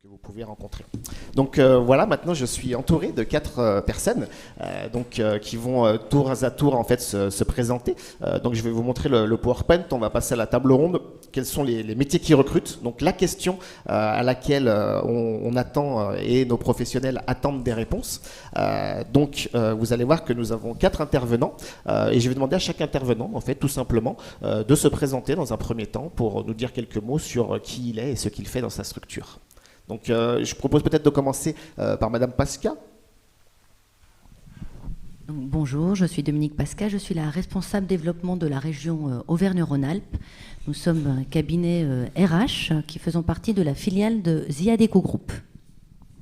que vous pouvez rencontrer. Donc voilà, maintenant je suis entouré de 4 personnes qui vont tour à tour en fait se présenter. Donc je vais vous montrer le PowerPoint, on va passer à la table ronde. Quels sont les métiers qui recrutent? Donc la question à laquelle on attend et nos professionnels attendent des réponses. Vous allez voir que nous avons 4 intervenants et je vais demander à chaque intervenant en fait tout simplement de se présenter dans un premier temps pour nous dire quelques mots sur qui il est et ce qu'il fait dans sa structure. Donc, je propose peut-être de commencer par Madame Pasca. Bonjour, je suis Dominique Pasca, je suis la responsable développement de la région Auvergne-Rhône-Alpes. Nous sommes un cabinet RH qui faisons partie de la filiale de Ziadeco Group.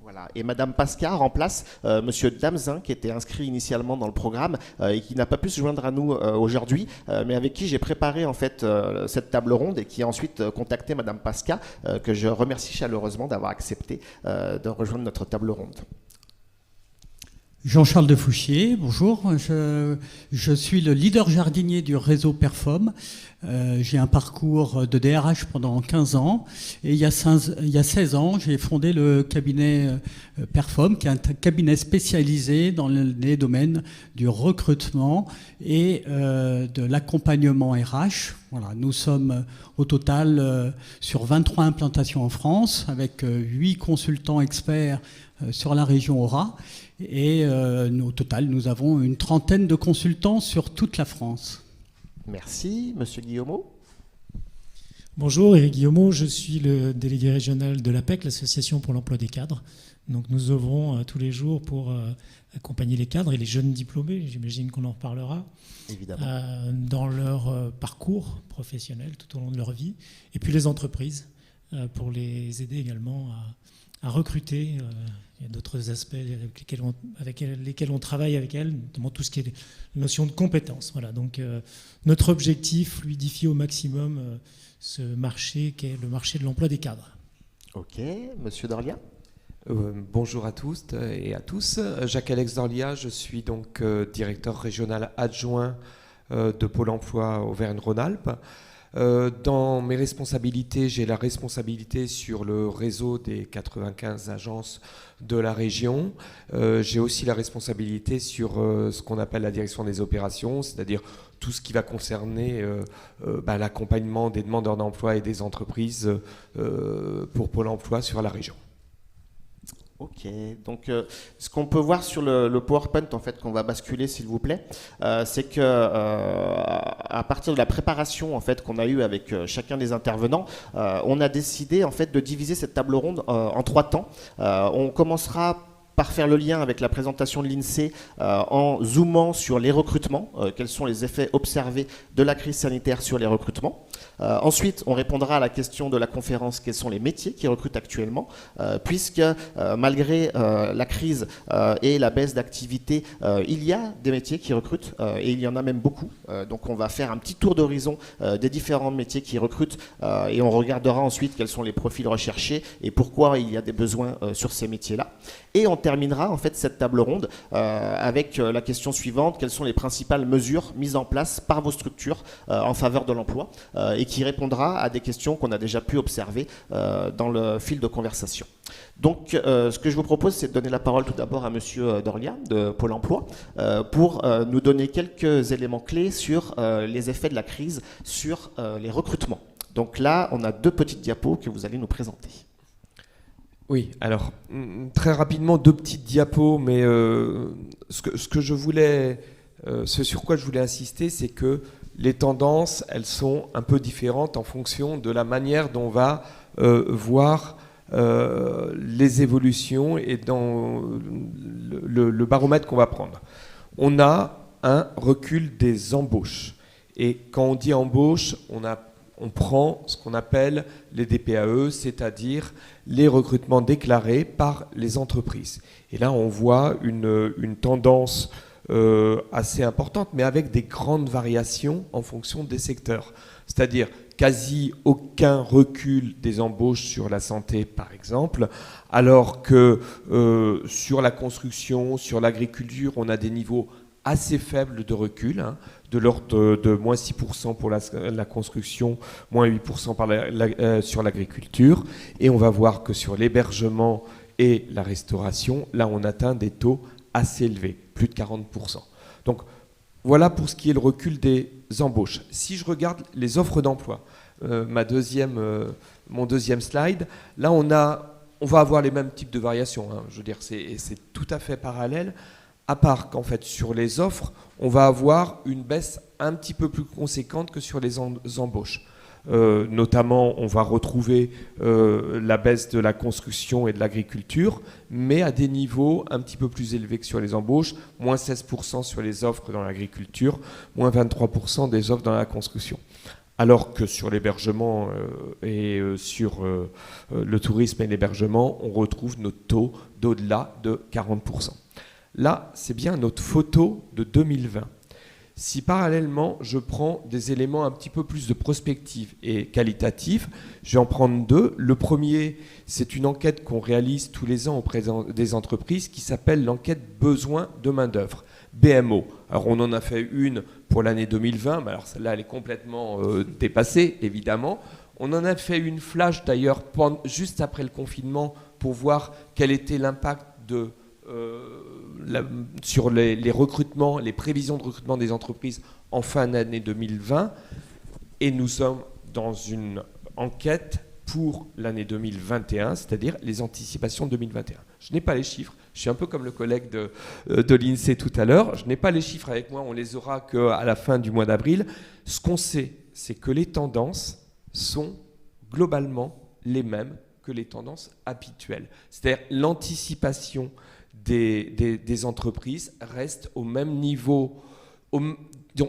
Voilà. Et Madame Pasca remplace Monsieur Damzin, qui était inscrit initialement dans le programme et qui n'a pas pu se joindre à nous aujourd'hui, mais avec qui j'ai préparé en fait cette table ronde et qui a ensuite contacté Madame Pasca, que je remercie chaleureusement d'avoir accepté de rejoindre notre table ronde. Jean-Charles de Fouchier, bonjour. Je suis le leader jardinier du réseau Perfom. J'ai un parcours de DRH pendant 15 ans et il y a 16 ans, j'ai fondé le cabinet Perfom, qui est un cabinet spécialisé dans les domaines du recrutement et de l'accompagnement RH. Voilà, nous sommes au total sur 23 implantations en France avec 8 consultants experts sur la région Aura. Et au total, nous avons une trentaine de consultants sur toute la France. Merci. Monsieur Guillaumeau. Bonjour, Éric Guillaumeau, je suis le délégué régional de l'APEC, l'Association pour l'emploi des cadres. Donc nous œuvrons tous les jours pour accompagner les cadres et les jeunes diplômés, j'imagine qu'on en reparlera, dans leur parcours professionnel tout au long de leur vie. Et puis les entreprises, pour les aider également à recruter. Il y a d'autres aspects avec lesquels on travaille avec elles, notamment tout ce qui est la notion de compétences. Voilà, donc notre objectif, fluidifier au maximum ce marché qui est le marché de l'emploi des cadres. Ok, Monsieur Dorlia. Bonjour à tous et à tous. Jacques-Alex Dorlia, je suis donc directeur régional adjoint de Pôle emploi Auvergne-Rhône-Alpes. Dans mes responsabilités, j'ai la responsabilité sur le réseau des 95 agences de la région. J'ai aussi la responsabilité sur ce qu'on appelle la direction des opérations, c'est-à-dire tout ce qui va concerner l'accompagnement des demandeurs d'emploi et des entreprises pour Pôle emploi sur la région. Ok, donc ce qu'on peut voir sur le PowerPoint en fait qu'on va basculer s'il vous plaît, c'est que à partir de la préparation en fait qu'on a eue avec chacun des intervenants, on a décidé en fait de diviser cette table ronde en 3 temps. On commencera par faire le lien avec la présentation de l'INSEE en zoomant sur les recrutements, quels sont les effets observés de la crise sanitaire sur les recrutements. Ensuite, on répondra à la question de la conférence, quels sont les métiers qui recrutent actuellement, puisque malgré la crise et la baisse d'activité, il y a des métiers qui recrutent et il y en a même beaucoup. Donc on va faire un petit tour d'horizon des différents métiers qui recrutent et on regardera ensuite quels sont les profils recherchés et pourquoi il y a des besoins sur ces métiers-là. Et on terminera en fait cette table ronde avec la question suivante, quelles sont les principales mesures mises en place par vos structures en faveur de l'emploi et qui répondra à des questions qu'on a déjà pu observer dans le fil de conversation. Donc ce que je vous propose, c'est de donner la parole tout d'abord à Monsieur Dorlia de Pôle emploi pour nous donner quelques éléments clés sur les effets de la crise sur les recrutements. Donc là, on a 2 petites diapos que vous allez nous présenter. Oui, alors très rapidement 2 petites diapos, mais ce sur quoi je voulais insister, c'est que les tendances, elles sont un peu différentes en fonction de la manière dont on va voir les évolutions et dans le baromètre qu'on va prendre. On a un recul des embauches. Et quand on dit embauche, on prend ce qu'on appelle les DPAE, c'est-à-dire les recrutements déclarés par les entreprises. Et là, on voit une tendance assez importante, mais avec des grandes variations en fonction des secteurs. C'est-à-dire quasi aucun recul des embauches sur la santé, par exemple, alors que sur la construction, sur l'agriculture, on a des niveaux assez faible de recul, hein, de l'ordre de moins 6% pour la construction, moins 8% sur l'agriculture. Et on va voir que sur l'hébergement et la restauration, là on atteint des taux assez élevés, plus de 40%. Donc voilà pour ce qui est le recul des embauches. Si je regarde les offres d'emploi, mon deuxième slide, là on va avoir les mêmes types de variations, hein. Je veux dire, c'est tout à fait parallèle, à part qu'en fait sur les offres, on va avoir une baisse un petit peu plus conséquente que sur les embauches. Notamment, on va retrouver la baisse de la construction et de l'agriculture, mais à des niveaux un petit peu plus élevés que sur les embauches, moins 16% sur les offres dans l'agriculture, moins 23% des offres dans la construction. Alors que sur l'hébergement et sur le tourisme et l'hébergement, on retrouve notre taux d'au-delà de 40%. Là, c'est bien notre photo de 2020. Si parallèlement, je prends des éléments un petit peu plus de prospective et qualitative, je vais en prendre deux. Le premier, c'est une enquête qu'on réalise tous les ans auprès des entreprises qui s'appelle l'enquête besoin de main-d'œuvre, BMO. Alors, on en a fait une pour l'année 2020, mais alors celle-là, elle est complètement dépassée, évidemment. On en a fait une flash, d'ailleurs, juste après le confinement, pour voir quel était l'impact sur les recrutements, les prévisions de recrutement des entreprises en fin d'année 2020. Et nous sommes dans une enquête pour l'année 2021, c'est-à-dire les anticipations 2021. Je n'ai pas les chiffres. Je suis un peu comme le collègue de l'INSEE tout à l'heure. Je n'ai pas les chiffres avec moi. On les aura qu'à la fin du mois d'avril. Ce qu'on sait, c'est que les tendances sont globalement les mêmes que les tendances habituelles. C'est-à-dire l'anticipation des entreprises reste au même niveau,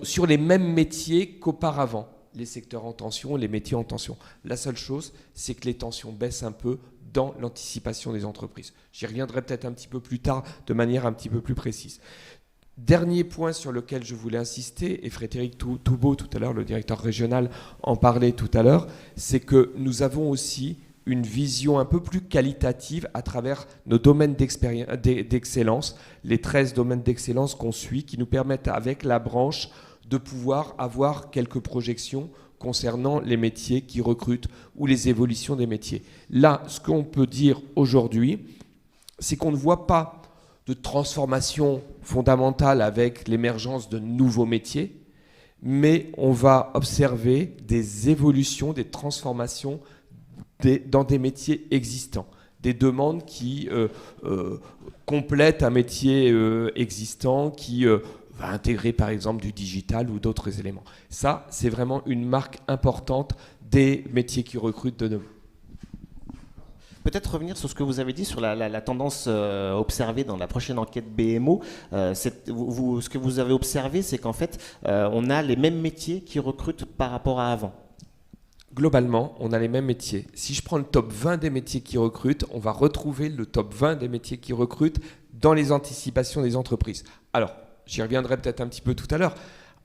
sur les mêmes métiers qu'auparavant, les secteurs en tension, les métiers en tension. La seule chose, c'est que les tensions baissent un peu dans l'anticipation des entreprises. J'y reviendrai peut-être un petit peu plus tard de manière un petit peu plus précise. Dernier point sur lequel je voulais insister, et Frédéric Toubeau, tout à l'heure, le directeur régional, en parlait tout à l'heure, c'est que nous avons aussi une vision un peu plus qualitative à travers nos domaines d'excellence, les 13 domaines d'excellence qu'on suit, qui nous permettent avec la branche de pouvoir avoir quelques projections concernant les métiers qui recrutent ou les évolutions des métiers. Là, ce qu'on peut dire aujourd'hui, c'est qu'on ne voit pas de transformation fondamentale avec l'émergence de nouveaux métiers, mais on va observer des évolutions, des transformations dans des métiers existants, des demandes qui complètent un métier existant, qui va intégrer par exemple du digital ou d'autres éléments. Ça, c'est vraiment une marque importante des métiers qui recrutent de nouveau. Peut-être revenir sur ce que vous avez dit sur la tendance observée dans la prochaine enquête BMO. Ce que vous avez observé, c'est qu'en fait, on a les mêmes métiers qui recrutent par rapport à avant. Globalement, on a les mêmes métiers. Si je prends le top 20 des métiers qui recrutent, on va retrouver le top 20 des métiers qui recrutent dans les anticipations des entreprises. Alors, j'y reviendrai peut-être un petit peu tout à l'heure,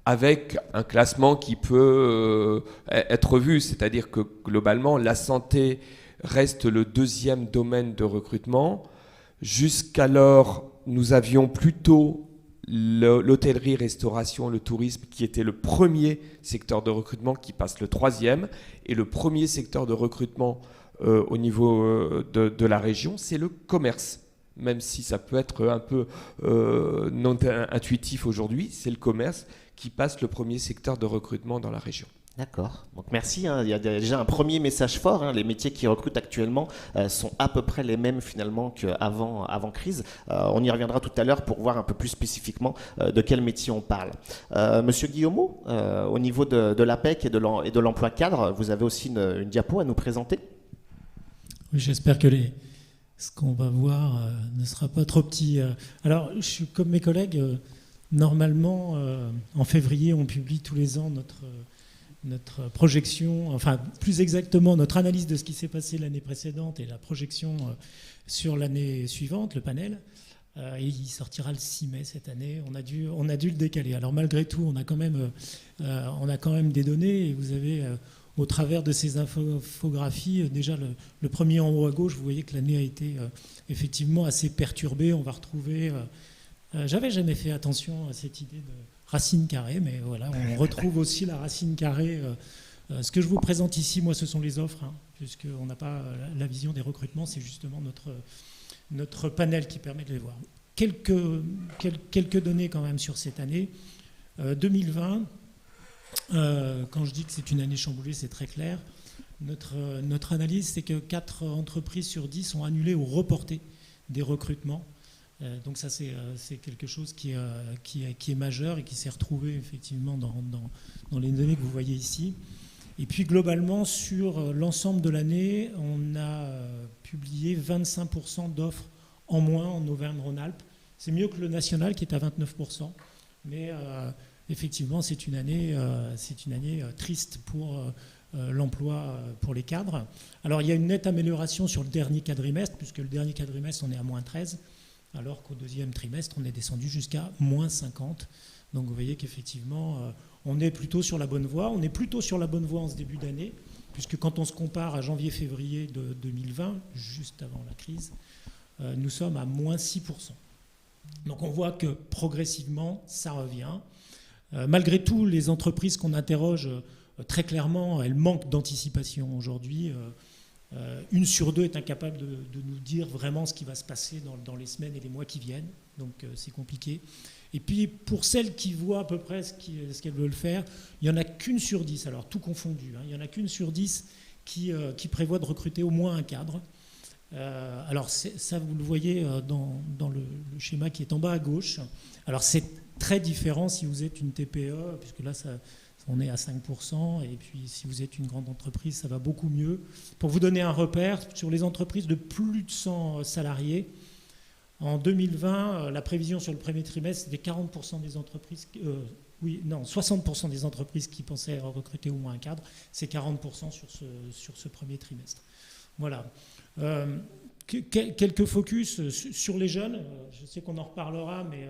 avec un classement qui peut être vu, c'est-à-dire que globalement, la santé reste le deuxième domaine de recrutement. Jusqu'alors, nous avions plutôt l'hôtellerie-restauration, le tourisme, qui était le premier secteur de recrutement, qui passe le troisième. Et le premier secteur de recrutement au niveau de la région, c'est le commerce. Même si ça peut être un peu non intuitif aujourd'hui, c'est le commerce qui passe le premier secteur de recrutement dans la région. D'accord. Donc merci. Il y a déjà un premier message fort. Les métiers qui recrutent actuellement sont à peu près les mêmes finalement qu'avant crise. On y reviendra tout à l'heure pour voir un peu plus spécifiquement de quel métier on parle. Monsieur Guillaumeau, au niveau de l'APEC et de l'emploi cadre, vous avez aussi une diapo à nous présenter. Oui, j'espère que ce qu'on va voir ne sera pas trop petit. Alors, je suis comme mes collègues. Normalement, en février, on publie tous les ans notre projection, enfin plus exactement notre analyse de ce qui s'est passé l'année précédente et la projection sur l'année suivante, le panel. Et il sortira le 6 mai cette année. On a dû le décaler. Alors malgré tout, on a quand même des données. Et vous avez, au travers de ces infographies, déjà le premier en haut à gauche, vous voyez que l'année a été effectivement assez perturbée. On va retrouver J'avais jamais fait attention à cette idée de racine carrée, mais voilà, on retrouve aussi la racine carrée. Ce que je vous présente ici, moi, ce sont les offres, hein, puisqu'on n'a pas la vision des recrutements, c'est justement notre panel qui permet de les voir. Quelques données quand même sur cette année. 2020, quand je dis que c'est une année chamboulée, c'est très clair. Notre analyse, c'est que 4 entreprises sur 10 ont annulé ou reporté des recrutements. Donc ça, c'est quelque chose qui est majeur et qui s'est retrouvé effectivement dans les données que vous voyez ici. Et puis globalement, sur l'ensemble de l'année, on a publié 25% d'offres en moins en Auvergne-Rhône-Alpes. C'est mieux que le national qui est à 29%. Mais effectivement, c'est une année triste pour l'emploi pour les cadres. Alors il y a une nette amélioration sur le dernier quadrimestre, puisque le dernier quadrimestre, on est à moins 13, alors qu'au deuxième trimestre, on est descendu jusqu'à moins 50. Donc vous voyez qu'effectivement, on est plutôt sur la bonne voie. On est plutôt sur la bonne voie en ce début d'année, puisque quand on se compare à janvier-février de 2020, juste avant la crise, nous sommes à moins 6%. Donc on voit que progressivement, ça revient. Malgré tout, les entreprises qu'on interroge, très clairement, elles manquent d'anticipation aujourd'hui. 1 sur 2 est incapable de nous dire vraiment ce qui va se passer dans les semaines et les mois qui viennent. Donc c'est compliqué. Et puis pour celles qui voient à peu près ce qu'elles veulent faire, il n'y en a qu'une sur 10, alors tout confondu, hein, il n'y en a qu'une sur 10 qui prévoit de recruter au moins un cadre. Alors ça, vous le voyez dans le schéma qui est en bas à gauche. Alors c'est très différent si vous êtes une TPE, puisque là on est à 5%, et puis si vous êtes une grande entreprise, ça va beaucoup mieux. Pour vous donner un repère, sur les entreprises de plus de 100 salariés, en 2020, la prévision sur le premier trimestre, c'était 40% des entreprises, 60% des entreprises qui pensaient recruter au moins un cadre, c'est 40% sur ce premier trimestre. Voilà. Quelques focus sur les jeunes. Je sais qu'on en reparlera, mais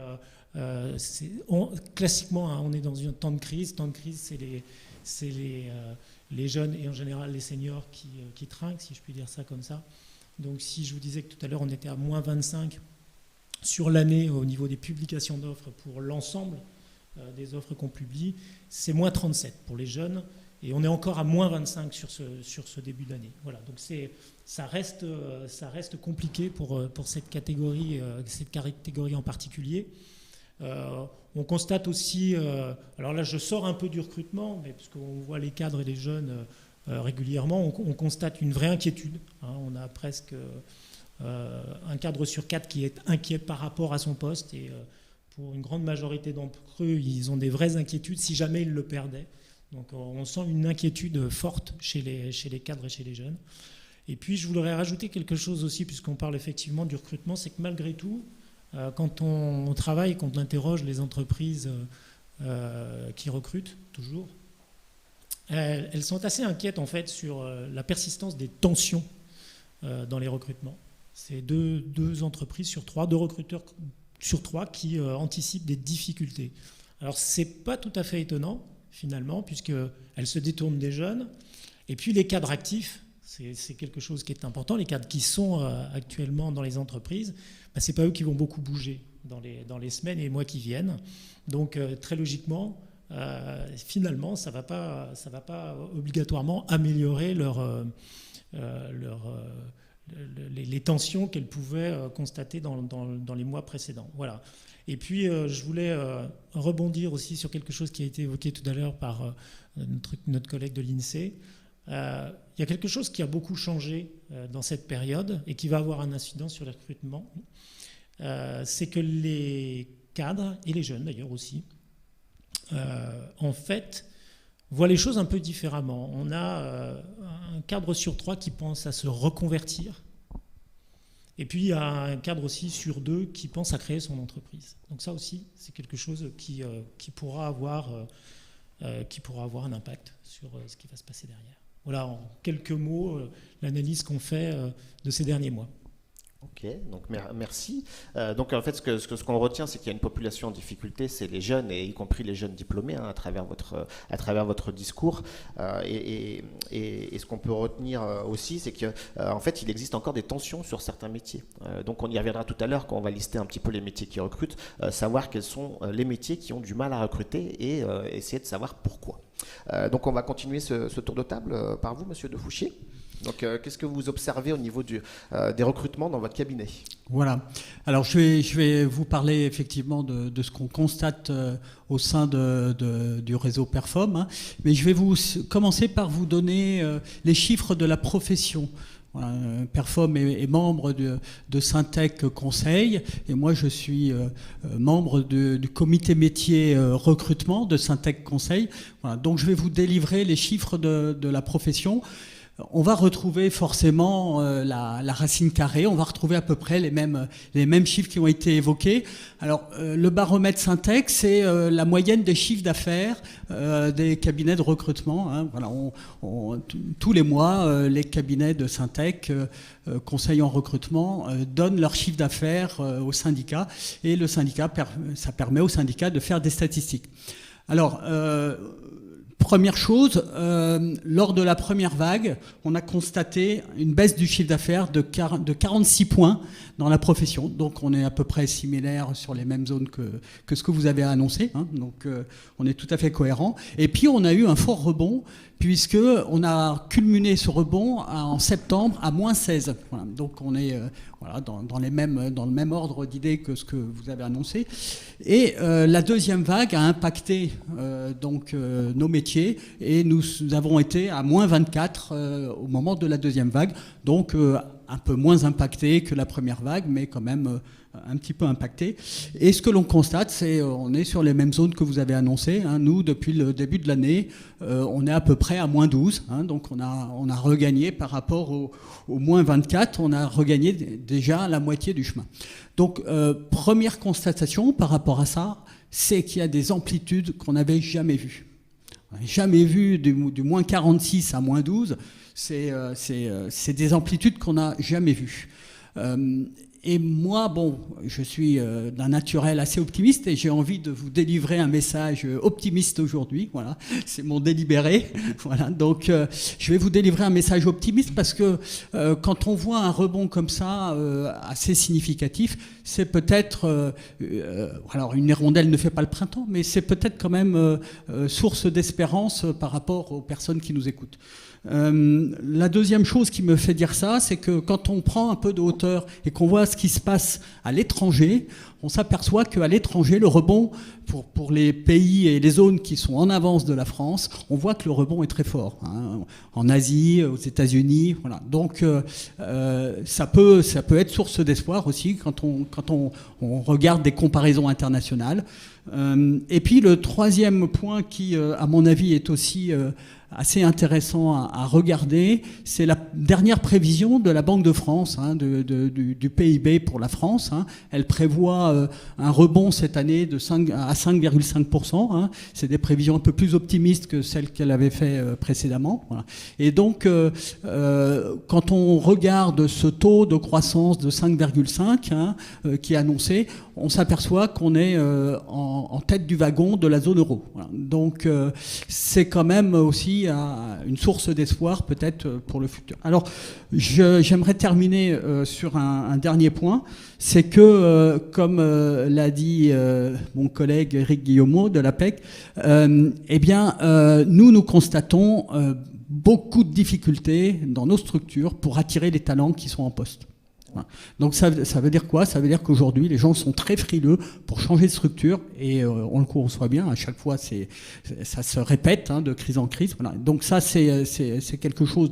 classiquement, hein, on est dans un temps de crise. Temps de crise, c'est les jeunes et en général les seniors qui trinquent, si je puis dire ça comme ça. Donc si je vous disais que tout à l'heure, on était à moins 25 sur l'année au niveau des publications d'offres pour l'ensemble des offres qu'on publie, c'est moins 37 pour les jeunes. Et on est encore à moins 25 sur ce début d'année. Voilà, donc ça reste compliqué pour cette catégorie en particulier. On constate aussi, alors là je sors un peu du recrutement, mais parce qu'on voit les cadres et les jeunes régulièrement, on constate une vraie inquiétude. Hein, on a presque un cadre sur 4 qui est inquiet par rapport à son poste, et pour une grande majorité d'entre eux, ils ont des vraies inquiétudes si jamais ils le perdaient. Donc on sent une inquiétude forte chez les cadres et chez les jeunes. Et puis je voudrais rajouter quelque chose aussi, puisqu'on parle effectivement du recrutement, c'est que malgré tout, quand on travaille, quand on interroge les entreprises qui recrutent toujours, elles sont assez inquiètes en fait sur la persistance des tensions dans les recrutements. C'est deux entreprises sur 3, 2 recruteurs sur 3 qui anticipent des difficultés. Alors c'est pas tout à fait étonnant, finalement, puisqu'elles se détournent des jeunes. Et puis les cadres actifs, c'est quelque chose qui est important. Les cadres qui sont actuellement dans les entreprises, ce n'est pas eux qui vont beaucoup bouger dans les semaines et les mois qui viennent. Donc très logiquement, finalement, ça va pas obligatoirement améliorer les tensions qu'elles pouvaient constater dans les mois précédents. Voilà. Et puis, je voulais rebondir aussi sur quelque chose qui a été évoqué tout à l'heure par notre collègue de l'INSEE. Il y a quelque chose qui a beaucoup changé dans cette période et qui va avoir un incidence sur le recrutement. C'est que les cadres, et les jeunes d'ailleurs aussi, en fait, voient les choses un peu différemment. On a un cadre sur 3 qui pense à se reconvertir. Et puis, il y a un cadre aussi sur 2 qui pense à créer son entreprise. Donc ça aussi, c'est quelque chose qui pourra avoir un impact sur ce qui va se passer derrière. Voilà, en quelques mots, l'analyse qu'on fait de ces derniers mois. Ok, Ok, donc merci. Donc en fait, ce qu'on retient, c'est qu'il y a une population en difficulté, c'est les jeunes, et y compris les jeunes diplômés, à travers votre discours. Et ce qu'on peut retenir aussi, c'est qu'en fait, il existe encore des tensions sur certains métiers. Donc on y reviendra tout à l'heure quand on va lister un petit peu les métiers qui recrutent, savoir quels sont les métiers qui ont du mal à recruter et essayer de savoir pourquoi. Donc on va continuer ce tour de table par vous, Monsieur Defouchier. Donc, qu'est-ce que vous observez au niveau des recrutements dans votre cabinet? Voilà. Alors, je vais vous parler effectivement de ce qu'on constate au sein du réseau Perfom, hein. Mais je vais commencer par vous donner les chiffres de la profession. Voilà, Perfom est membre de Syntec Conseil, et moi je suis membre du comité métier recrutement de Syntec Conseil. Voilà, donc je vais vous délivrer les chiffres de la profession. On va retrouver forcément la racine carrée, on va retrouver à peu près les mêmes chiffres qui ont été évoqués. Alors, le baromètre Syntec, c'est la moyenne des chiffres d'affaires des cabinets de recrutement, hein. Voilà, tous les mois, les cabinets de Syntec, conseil en recrutement, donnent leur chiffre d'affaires au syndicat, et le syndicat, ça permet au syndicat de faire des statistiques. Alors, première chose, lors de la première vague, on a constaté une baisse du chiffre d'affaires de 46 points dans la profession. Donc on est à peu près similaire sur les mêmes zones que ce que vous avez annoncé, hein. Donc on est tout à fait cohérent. Et puis on a eu un fort rebond, puisqu'on a culminé ce rebond en septembre à moins 16. Voilà. Donc on est dans le même ordre d'idées que ce que vous avez annoncé. Et la deuxième vague a impacté nos métiers, et nous avons été à moins 24 au moment de la deuxième vague. Donc un peu moins impacté que la première vague, mais quand même un petit peu impacté. Et ce que l'on constate, c'est on est sur les mêmes zones que vous avez annoncées, hein. Nous, depuis le début de l'année, on est à peu près à moins 12. Hein. Donc on a regagné par rapport au moins 24, on a regagné déjà la moitié du chemin. Donc première constatation par rapport à ça, c'est qu'il y a des amplitudes qu'on n'avait jamais vues. On n'a jamais vu du moins 46 à moins 12. C'est des amplitudes qu'on n'a jamais vues. Et moi, bon, je suis d'un naturel assez optimiste, et j'ai envie de vous délivrer un message optimiste aujourd'hui. Voilà, c'est mon délibéré. Voilà, donc je vais vous délivrer un message optimiste, parce que quand on voit un rebond comme ça, assez significatif, c'est peut-être, alors une hirondelle ne fait pas le printemps, mais c'est peut-être quand même source d'espérance par rapport aux personnes qui nous écoutent. La deuxième chose qui me fait dire ça, c'est que quand on prend un peu de hauteur et qu'on voit ce qui se passe à l'étranger, on s'aperçoit qu'à l'étranger, le rebond, pour les pays et les zones qui sont en avance de la France, on voit que le rebond est très fort, hein. En Asie, aux États-Unis, voilà. Donc ça peut être source d'espoir aussi quand on regarde des comparaisons internationales. Et puis le troisième point qui, à mon avis, est aussi assez intéressant à regarder, c'est la dernière prévision de la Banque de France, hein, du PIB pour la France, hein. Elle prévoit un rebond cette année à 5,5%. Hein. C'est des prévisions un peu plus optimistes que celles qu'elle avait fait précédemment. Voilà. Et donc, quand on regarde ce taux de croissance de 5,5 hein, qui est annoncé, on s'aperçoit qu'on est en tête du wagon de la zone euro. Voilà. Donc, c'est quand même aussi une source d'espoir peut-être pour le futur. Alors, j'aimerais terminer sur un dernier point, c'est que, comme l'a dit mon collègue Éric Guillemot de l'APEC, nous constatons beaucoup de difficultés dans nos structures pour attirer les talents qui sont en poste. Donc ça veut dire quoi? Ça veut dire qu'aujourd'hui, les gens sont très frileux pour changer de structure, et on le conçoit bien, à chaque fois ça se répète, hein, de crise en crise. Voilà. Donc ça, c'est quelque chose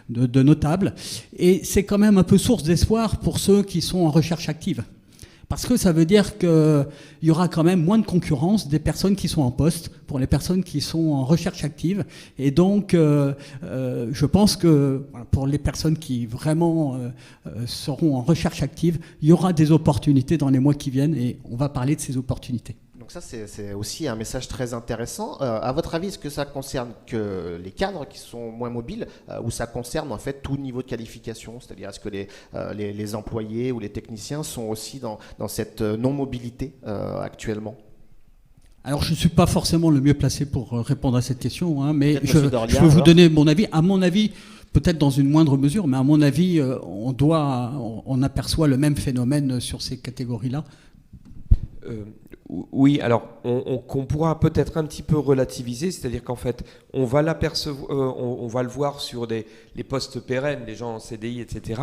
de notable, et c'est quand même un peu source d'espoir pour ceux qui sont en recherche active. Parce que ça veut dire qu'il y aura quand même moins de concurrence des personnes qui sont en poste pour les personnes qui sont en recherche active. Et donc, je pense que pour les personnes qui vraiment seront en recherche active, il y aura des opportunités dans les mois qui viennent, et on va parler de ces opportunités. Donc ça, c'est aussi un message très intéressant. À votre avis, est-ce que ça concerne que les cadres qui sont moins mobiles ou ça concerne en fait tout niveau de qualification? C'est-à-dire, est-ce que les employés ou les techniciens sont aussi dans cette non-mobilité actuellement? Alors, je ne suis pas forcément le mieux placé pour répondre à cette question, hein, mais je Dorlia, peux vous donner mon avis. À mon avis, peut-être dans une moindre mesure, mais à mon avis, on aperçoit le même phénomène sur ces catégories-là. Oui, alors qu'on pourra peut-être un petit peu relativiser, c'est-à-dire qu'en fait, on va l'apercevoir, on va le voir sur les postes pérennes, les gens en CDI, etc.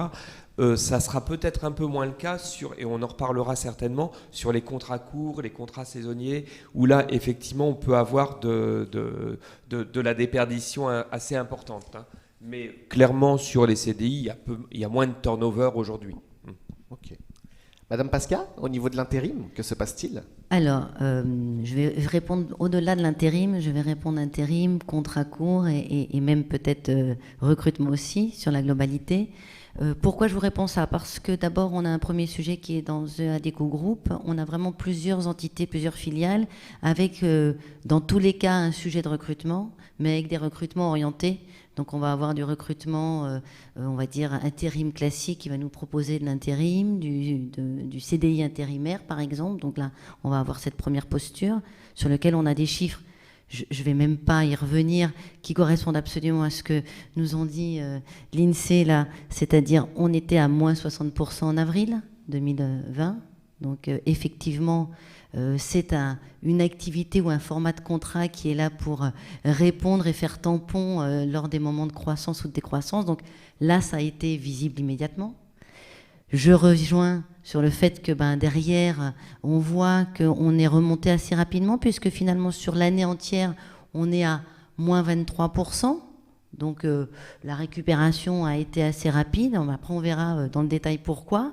Ça sera peut-être un peu moins le cas et on en reparlera certainement sur les contrats courts, les contrats saisonniers, où là, effectivement, on peut avoir de la déperdition assez importante. Hein. Mais clairement, sur les CDI, il y a moins de turnover aujourd'hui. Ok. Madame Pasca, au niveau de l'intérim, que se passe-t-il? Alors, je vais répondre au-delà de l'intérim, je vais répondre intérim, contrat court et même peut-être recrutement aussi sur la globalité. Pourquoi je vous réponds ça? Parce que d'abord, on a un premier sujet qui est dans The Adecco Group. On a vraiment plusieurs entités, plusieurs filiales, avec dans tous les cas un sujet de recrutement, mais avec des recrutements orientés. Donc on va avoir du recrutement, on va dire, intérim classique qui va nous proposer de l'intérim, du CDI intérimaire par exemple. Donc là, on va avoir cette première posture sur laquelle on a des chiffres. Je ne vais même pas y revenir, qui correspondent absolument à ce que nous ont dit l'INSEE là, c'est-à-dire on était à moins 60% en avril 2020. Donc effectivement, c'est une activité ou un format de contrat qui est là pour répondre et faire tampon lors des moments de croissance ou de décroissance. Donc là, ça a été visible immédiatement. Je rejoins sur le fait que derrière, on voit qu'on est remonté assez rapidement, puisque finalement, sur l'année entière, on est à moins 23%. Donc la récupération a été assez rapide. Après, on verra dans le détail pourquoi.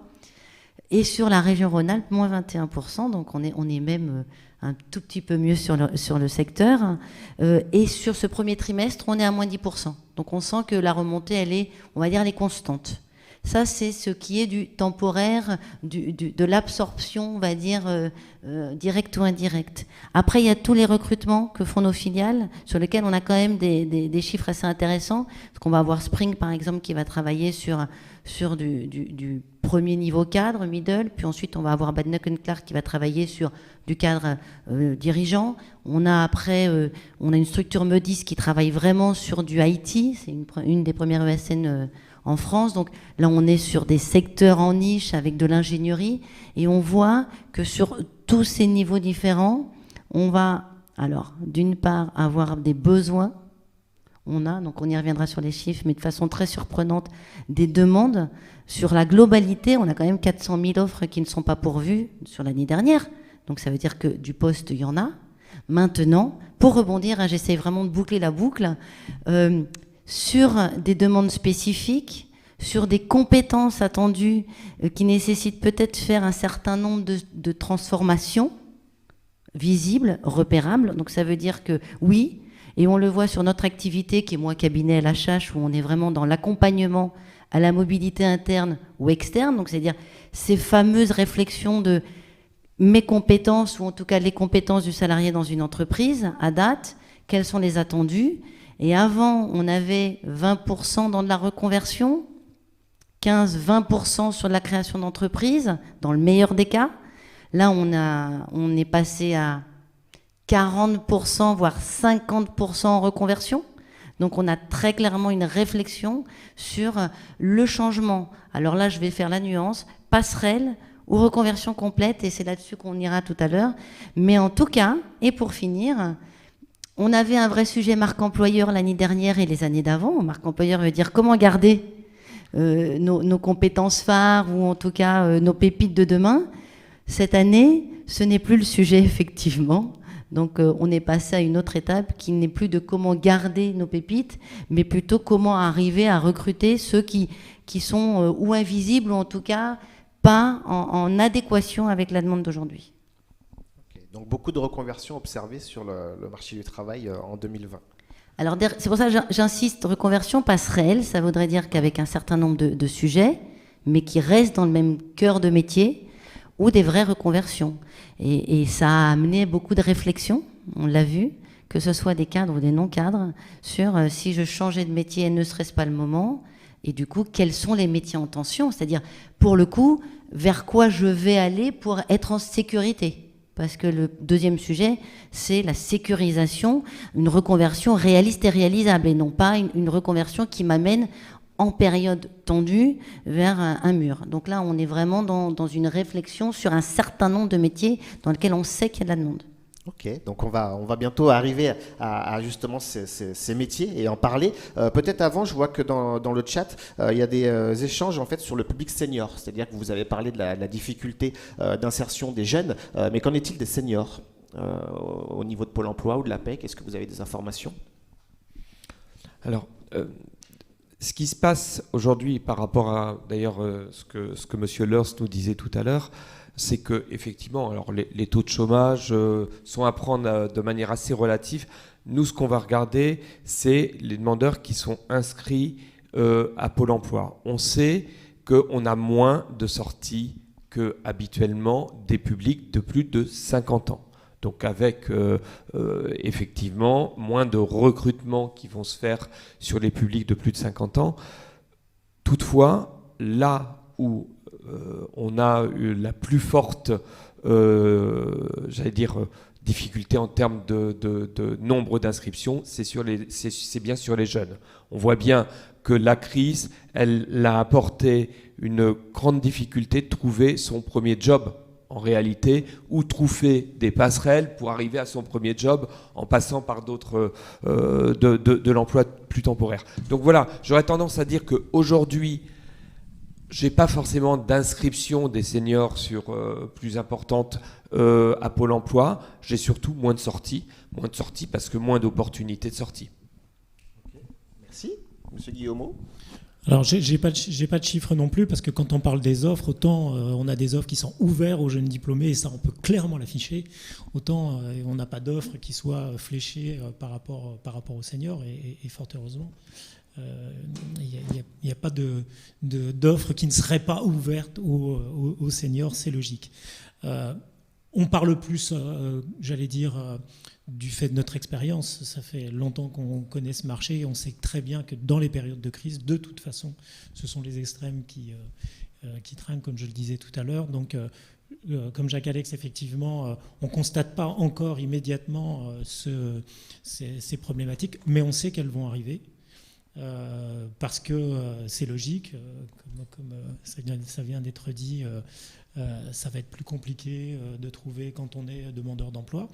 Et sur la région Rhône-Alpes, moins 21%. Donc on est même un tout petit peu mieux sur le secteur. Et sur ce premier trimestre, on est à moins 10%. Donc on sent que la remontée, elle est constante. Ça, c'est ce qui est du temporaire, de l'absorption, on va dire, directe ou indirecte. Après, il y a tous les recrutements que font nos filiales, sur lesquels on a quand même des chiffres assez intéressants. Parce qu'on va avoir Spring, par exemple, qui va travailler sur du premier niveau cadre, middle, puis ensuite on va avoir Badenoch & Clark qui va travailler sur du cadre dirigeant. On a après, on a une structure Medis qui travaille vraiment sur du IT, c'est une des premières ESN en France. Donc là, on est sur des secteurs en niche avec de l'ingénierie et on voit que sur tous ces niveaux différents, on va, alors, d'une part, avoir des besoins. Donc on y reviendra sur les chiffres, mais de façon très surprenante, des demandes. Sur la globalité, on a quand même 400 000 offres qui ne sont pas pourvues sur l'année dernière. Donc ça veut dire que du poste, il y en a. Maintenant, pour rebondir, j'essaie vraiment de boucler la boucle, sur des demandes spécifiques, sur des compétences attendues qui nécessitent peut-être faire un certain nombre de transformations visibles, repérables. Donc ça veut dire que oui, et on le voit sur notre activité qui est moi cabinet LHH, où on est vraiment dans l'accompagnement à la mobilité interne ou externe. Donc c'est-à-dire ces fameuses réflexions de mes compétences, ou en tout cas les compétences du salarié dans une entreprise à date, quels sont les attendus. Et avant, on avait 20% dans de la reconversion, 15-20% sur de la création d'entreprise, dans le meilleur des cas. Là, on est passé à 40%, voire 50% en reconversion. Donc, on a très clairement une réflexion sur le changement. Alors là, je vais faire la nuance, passerelle ou reconversion complète, et c'est là-dessus qu'on ira tout à l'heure. Mais en tout cas, et pour finir, on avait un vrai sujet marque employeur l'année dernière et les années d'avant. Marque employeur veut dire comment garder nos compétences phares, ou en tout cas nos pépites de demain. Cette année, ce n'est plus le sujet, effectivement. Donc on est passé à une autre étape qui n'est plus de comment garder nos pépites, mais plutôt comment arriver à recruter ceux qui sont ou invisibles, ou en tout cas pas en adéquation avec la demande d'aujourd'hui. Okay. Donc beaucoup de reconversions observées sur le marché du travail en 2020. Alors c'est pour ça que j'insiste, reconversion passerelle, ça voudrait dire qu'avec un certain nombre de sujets, mais qui restent dans le même cœur de métier, ou des vraies reconversions. Et ça a amené beaucoup de réflexions, on l'a vu, que ce soit des cadres ou des non-cadres, sur si je changeais de métier, ne serait-ce pas le moment, et du coup, quels sont les métiers en tension, c'est-à-dire, pour le coup, vers quoi je vais aller pour être en sécurité. Parce que le deuxième sujet, c'est la sécurisation, une reconversion réaliste et réalisable, et non pas une reconversion qui m'amène en période tendue vers un mur. Donc là, on est vraiment dans une réflexion sur un certain nombre de métiers dans lesquels on sait qu'il y a de la demande. Ok, donc on va bientôt arriver à justement ces métiers et en parler. Peut-être avant, je vois que dans le chat, il y a des échanges en fait sur le public senior. C'est-à-dire que vous avez parlé de la difficulté d'insertion des jeunes, mais qu'en est-il des seniors au niveau de Pôle emploi ou de l'APEC? Est-ce que vous avez des informations? Alors, ce qui se passe aujourd'hui par rapport à, d'ailleurs, ce que M. Leurs nous disait tout à l'heure, c'est que effectivement, alors les taux de chômage sont à prendre de manière assez relative. Nous, ce qu'on va regarder, c'est les demandeurs qui sont inscrits à Pôle emploi. On sait qu'on a moins de sorties que habituellement des publics de plus de 50 ans. Donc avec effectivement moins de recrutements qui vont se faire sur les publics de plus de 50 ans. Toutefois, là où on a eu la plus forte, difficulté en termes de nombre d'inscriptions, c'est bien sur les jeunes. On voit bien que la crise, elle a apporté une grande difficulté de trouver son premier job en réalité, ou trouver des passerelles pour arriver à son premier job en passant par d'autres de l'emploi plus temporaire. Donc voilà, j'aurais tendance à dire qu'aujourd'hui, j'ai pas forcément d'inscription des seniors plus importante à Pôle emploi. J'ai surtout moins de sorties parce que moins d'opportunités de sortie. Okay. Merci. Monsieur Guillaumeau. Alors, j'ai pas de chiffres non plus, parce que quand on parle des offres, autant on a des offres qui sont ouvertes aux jeunes diplômés, et ça, on peut clairement l'afficher, autant on n'a pas d'offres qui soient fléchées par rapport aux seniors, et fort heureusement. Il n'y a pas d'offres qui ne seraient pas ouvertes aux seniors, c'est logique. On parle plus, du fait de notre expérience. Ça fait longtemps qu'on connaît ce marché et on sait très bien que dans les périodes de crise, de toute façon, ce sont les extrêmes qui traînent, comme je le disais tout à l'heure. Donc, comme Jacques-Alex, effectivement, on ne constate pas encore immédiatement ces problématiques, mais on sait qu'elles vont arriver. Parce que c'est logique, comme ça vient d'être dit, ça va être plus compliqué de trouver quand on est demandeur d'emploi.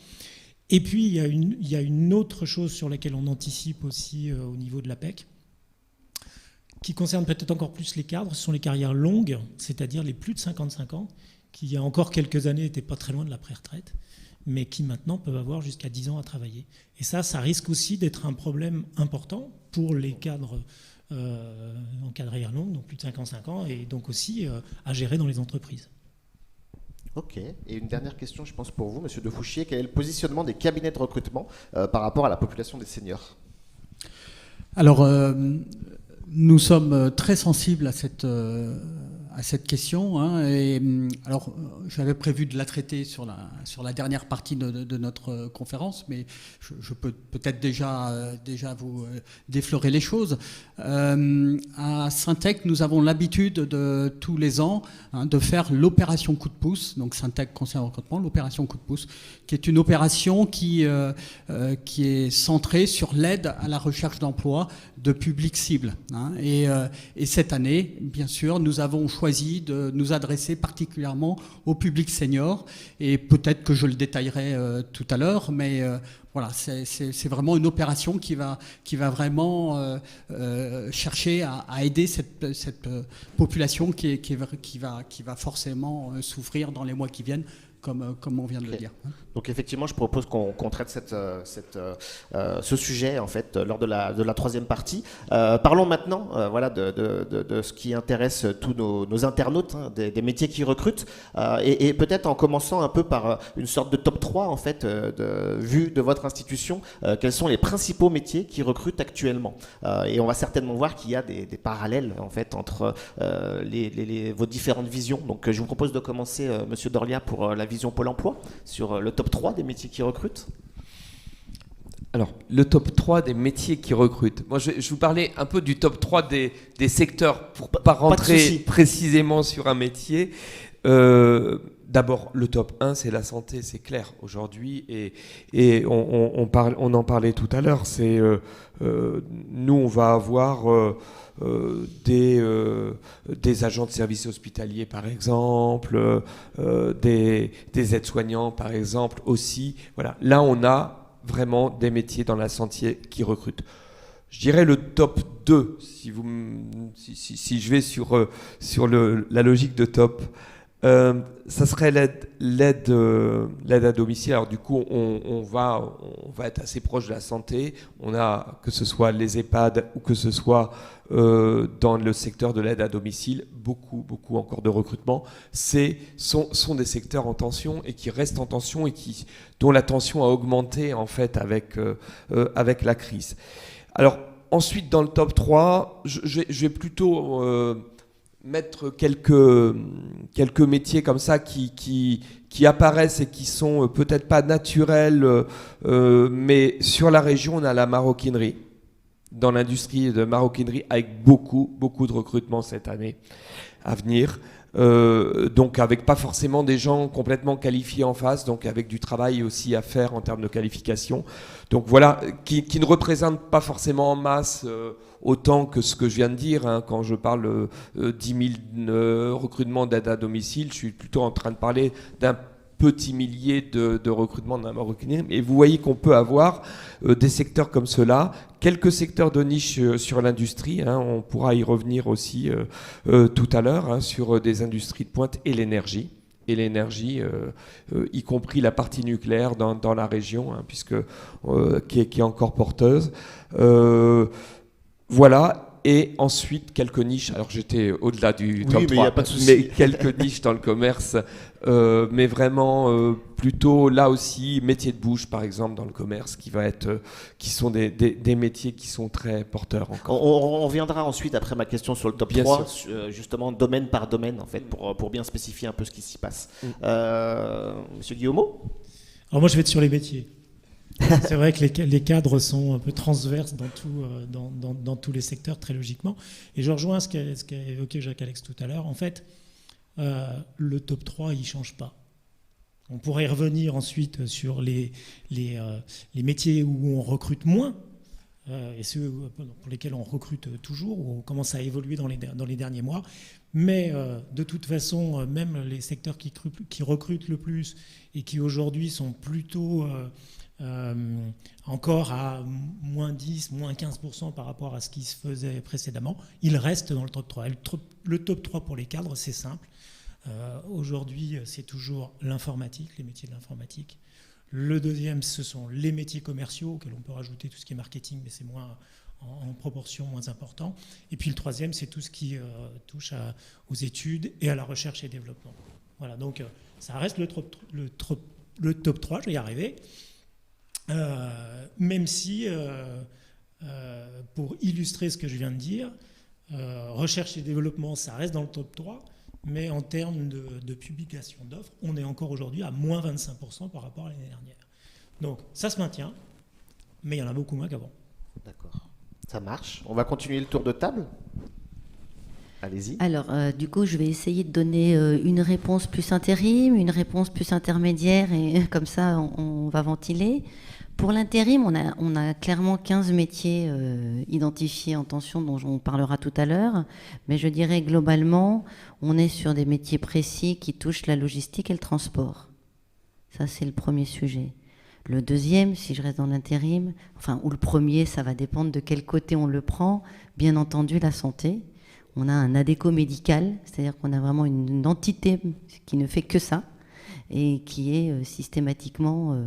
Et puis il y a une autre chose sur laquelle on anticipe aussi au niveau de l'APEC, qui concerne peut-être encore plus les cadres, ce sont les carrières longues, c'est-à-dire les plus de 55 ans, qui il y a encore quelques années n'étaient pas très loin de la pré-retraite, mais qui maintenant peuvent avoir jusqu'à 10 ans à travailler. Et ça risque aussi d'être un problème important pour les cadres en carrière longue, donc plus de 55 ans, et donc aussi à gérer dans les entreprises. Ok. Et une dernière question, je pense, pour vous, Monsieur Defouchier. Quel est le positionnement des cabinets de recrutement par rapport à la population des seniors? Alors, nous sommes très sensibles à cette question. Et alors, j'avais prévu de la traiter sur la dernière partie de notre conférence, mais je peux peut-être déjà vous déflorer les choses. À Syntec, nous avons l'habitude de tous les ans de faire l'opération coup de pouce. Donc Syntec Conseil en recrutement, l'opération coup de pouce, qui est une opération qui est centrée sur l'aide à la recherche d'emploi de publics cibles. Et cette année, bien sûr, nous avons choisi de nous adresser particulièrement au public senior, et peut-être que je le détaillerai tout à l'heure, mais voilà, c'est vraiment une opération qui va vraiment chercher à aider cette population qui va forcément souffrir dans les mois qui viennent comme on vient de le dire. Donc effectivement, je propose qu'on traite ce sujet en fait lors de la troisième partie. Parlons maintenant voilà, de ce qui intéresse tous nos internautes, hein, des métiers qui recrutent, et peut-être en commençant un peu par une sorte de top 3 en fait, vu de votre institution, quels sont les principaux métiers qui recrutent actuellement. Et on va certainement voir qu'il y a des parallèles en fait entre vos différentes visions. Donc je vous propose de commencer, Monsieur Dorlia, pour la vision Pôle emploi, sur le top 3 des métiers qui recrutent. Alors, le top 3 des métiers qui recrutent. Moi, je vous parlais un peu du top 3 des secteurs pour pas rentrer précisément sur un métier. D'abord, le top 1, c'est la santé, c'est clair aujourd'hui. Et on en parlait tout à l'heure. Nous, on va avoir des agents de services hospitaliers, par exemple, des aides-soignants, par exemple, aussi. Voilà. Là, on a vraiment des métiers dans la santé qui recrutent. Je dirais le top 2, si je vais sur la logique de top, ça serait l'aide à domicile. Alors du coup, on va être assez proche de la santé. On a, que ce soit les EHPAD ou que ce soit dans le secteur de l'aide à domicile, beaucoup encore de recrutement. Sont des secteurs en tension et qui restent en tension et dont la tension a augmenté en fait avec la crise. Alors ensuite, dans le top 3, je vais plutôt mettre quelques métiers comme ça qui apparaissent et qui sont peut-être pas naturels, mais sur la région, on a la maroquinerie, dans l'industrie de maroquinerie, avec beaucoup de recrutement cette année à venir. Donc avec pas forcément des gens complètement qualifiés en face, donc avec du travail aussi à faire en termes de qualification. Donc voilà, qui ne représente pas forcément en masse autant que ce que je viens de dire. Hein. Quand je parle 10 000 recrutements d'aide à domicile, je suis plutôt en train de parler d'un petit millier de recrutements dans la maroquinerie. Et vous voyez qu'on peut avoir des secteurs comme cela, quelques secteurs de niche sur l'industrie, hein, on pourra y revenir aussi tout à l'heure, hein, sur des industries de pointe et l'énergie. Et l'énergie, y compris la partie nucléaire dans la région, hein, qui est encore porteuse. Voilà. Et ensuite, quelques niches. Alors, j'étais au-delà du top 3, mais y a pas de souci. Mais quelques niches dans le commerce. Mais vraiment, plutôt là aussi, métiers de bouche, par exemple, dans le commerce, qui sont des métiers qui sont très porteurs encore. On reviendra ensuite, après ma question sur le top Bien 3, justement domaine par domaine, en fait, pour bien spécifier un peu ce qui s'y passe. Monsieur Guillaumeau ? Alors moi, je vais être sur les métiers. C'est vrai que les cadres sont un peu transverses dans tous les secteurs, très logiquement. Et je rejoins ce qu'a évoqué Jacques-Alex tout à l'heure. En fait, le top 3, il ne change pas. On pourrait y revenir ensuite sur les métiers où on recrute moins, et ceux pour lesquels on recrute toujours, où on commence à évoluer dans les derniers mois. Mais de toute façon, même les secteurs qui recrutent le plus et qui aujourd'hui sont plutôt encore à moins 10, moins 15% par rapport à ce qui se faisait précédemment, il reste dans le top 3. Le top 3 pour les cadres, c'est simple. Aujourd'hui, c'est toujours l'informatique, les métiers de l'informatique. Le deuxième, ce sont les métiers commerciaux, auxquels on peut rajouter tout ce qui est marketing, mais c'est moins en proportion moins important. Et puis le troisième, c'est tout ce qui touche aux études et à la recherche et développement. Voilà, donc ça reste le top 3, je vais y arriver. Même si, pour illustrer ce que je viens de dire, recherche et développement, ça reste dans le top 3, mais en termes de publication d'offres, on est encore aujourd'hui à moins 25% par rapport à l'année dernière. Donc ça se maintient, mais il y en a beaucoup moins qu'avant. D'accord, ça marche. On va continuer le tour de table. Allez-y. Alors, du coup, je vais essayer de donner une réponse plus intérim, une réponse plus intermédiaire, et comme ça, on va ventiler. Pour l'intérim, on a clairement 15 métiers identifiés en tension dont on parlera tout à l'heure, mais je dirais globalement, on est sur des métiers précis qui touchent la logistique et le transport. Ça, c'est le premier sujet. Le deuxième, si je reste dans l'intérim, ou le premier, ça va dépendre de quel côté on le prend. Bien entendu, la santé. On a un ADECO médical, c'est-à-dire qu'on a vraiment une entité qui ne fait que ça. et qui est systématiquement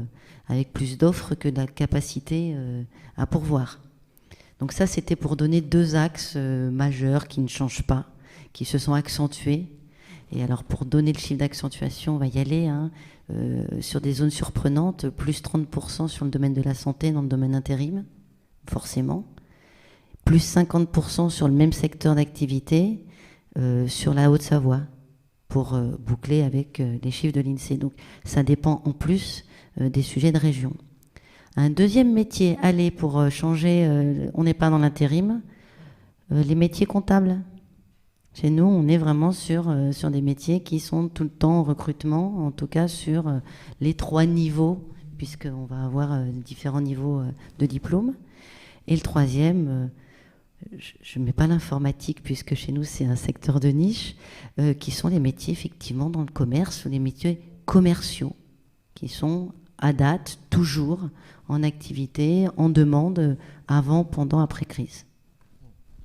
avec plus d'offres que de la capacité à pourvoir. Donc ça, c'était pour donner 2 axes majeurs qui ne changent pas, qui se sont accentués. Et alors, pour donner le chiffre d'accentuation, on va y aller sur des zones surprenantes, plus 30% sur le domaine de la santé, dans le domaine intérim, forcément. Plus 50% sur le même secteur d'activité, sur la Haute-Savoie, pour boucler avec les chiffres de l'INSEE. Donc, ça dépend en plus des sujets de région. Un deuxième métier, allez, pour changer, on n'est pas dans l'intérim, les métiers comptables. Chez nous, on est vraiment sur des métiers qui sont tout le temps en recrutement, en tout cas sur les 3 niveaux, puisqu'on va avoir différents niveaux de diplôme. Et le troisième, je ne mets pas l'informatique, puisque chez nous, c'est un secteur de niche, qui sont les métiers, effectivement, dans le commerce, ou les métiers commerciaux, qui sont à date, toujours en activité, en demande, avant, pendant, après crise.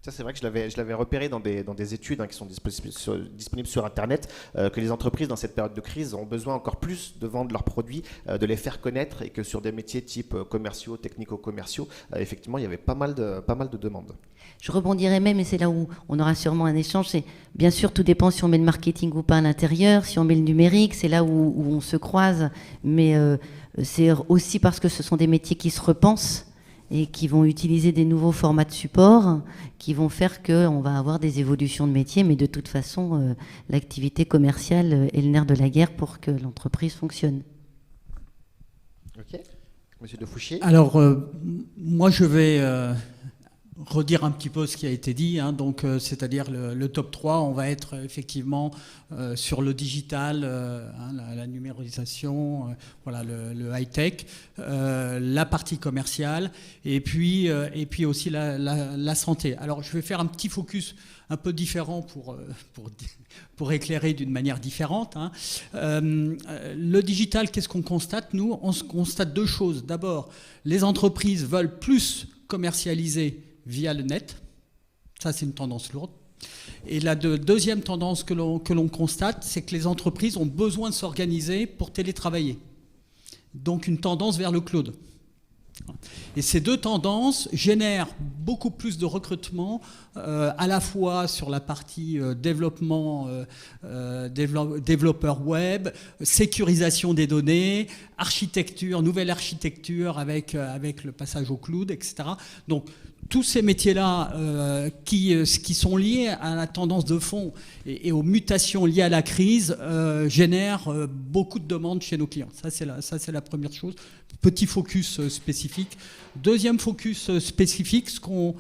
Ça, c'est vrai que je l'avais repéré dans des études qui sont disponibles sur Internet, que les entreprises, dans cette période de crise, ont besoin encore plus de vendre leurs produits, de les faire connaître, et que sur des métiers type commerciaux, technico-commerciaux, effectivement, il y avait pas mal de demandes. Je rebondirai même, et c'est là où on aura sûrement un échange, c'est bien sûr, tout dépend si on met le marketing ou pas à l'intérieur, si on met le numérique, c'est là où on se croise, mais c'est aussi parce que ce sont des métiers qui se repensent, et qui vont utiliser des nouveaux formats de support qui vont faire qu'on va avoir des évolutions de métier, mais de toute façon, l'activité commerciale est le nerf de la guerre pour que l'entreprise fonctionne. Ok. Monsieur de Fouchier. Alors, moi, je vais redire un petit peu ce qui a été dit, donc c'est-à-dire le top 3, on va être effectivement sur le digital, la numérisation, voilà, le high-tech, la partie commerciale, et puis aussi la santé. Alors je vais faire un petit focus un peu différent pour éclairer d'une manière différente. Le digital, qu'est-ce qu'on constate, nous? On constate 2 choses. D'abord, les entreprises veulent plus commercialiser via le net. Ça, c'est une tendance lourde. Et la deuxième tendance que l'on constate, c'est que les entreprises ont besoin de s'organiser pour télétravailler. Donc une tendance vers le cloud. Et ces 2 tendances génèrent beaucoup plus de recrutement, à la fois sur la partie développement, développeur web, sécurisation des données, architecture, nouvelle architecture avec le passage au cloud, etc. Donc tous ces métiers-là qui sont liés à la tendance de fond et aux mutations liées à la crise génèrent beaucoup de demandes chez nos clients. Ça, c'est la première chose. Petit focus spécifique. Deuxième focus spécifique, ce qu'on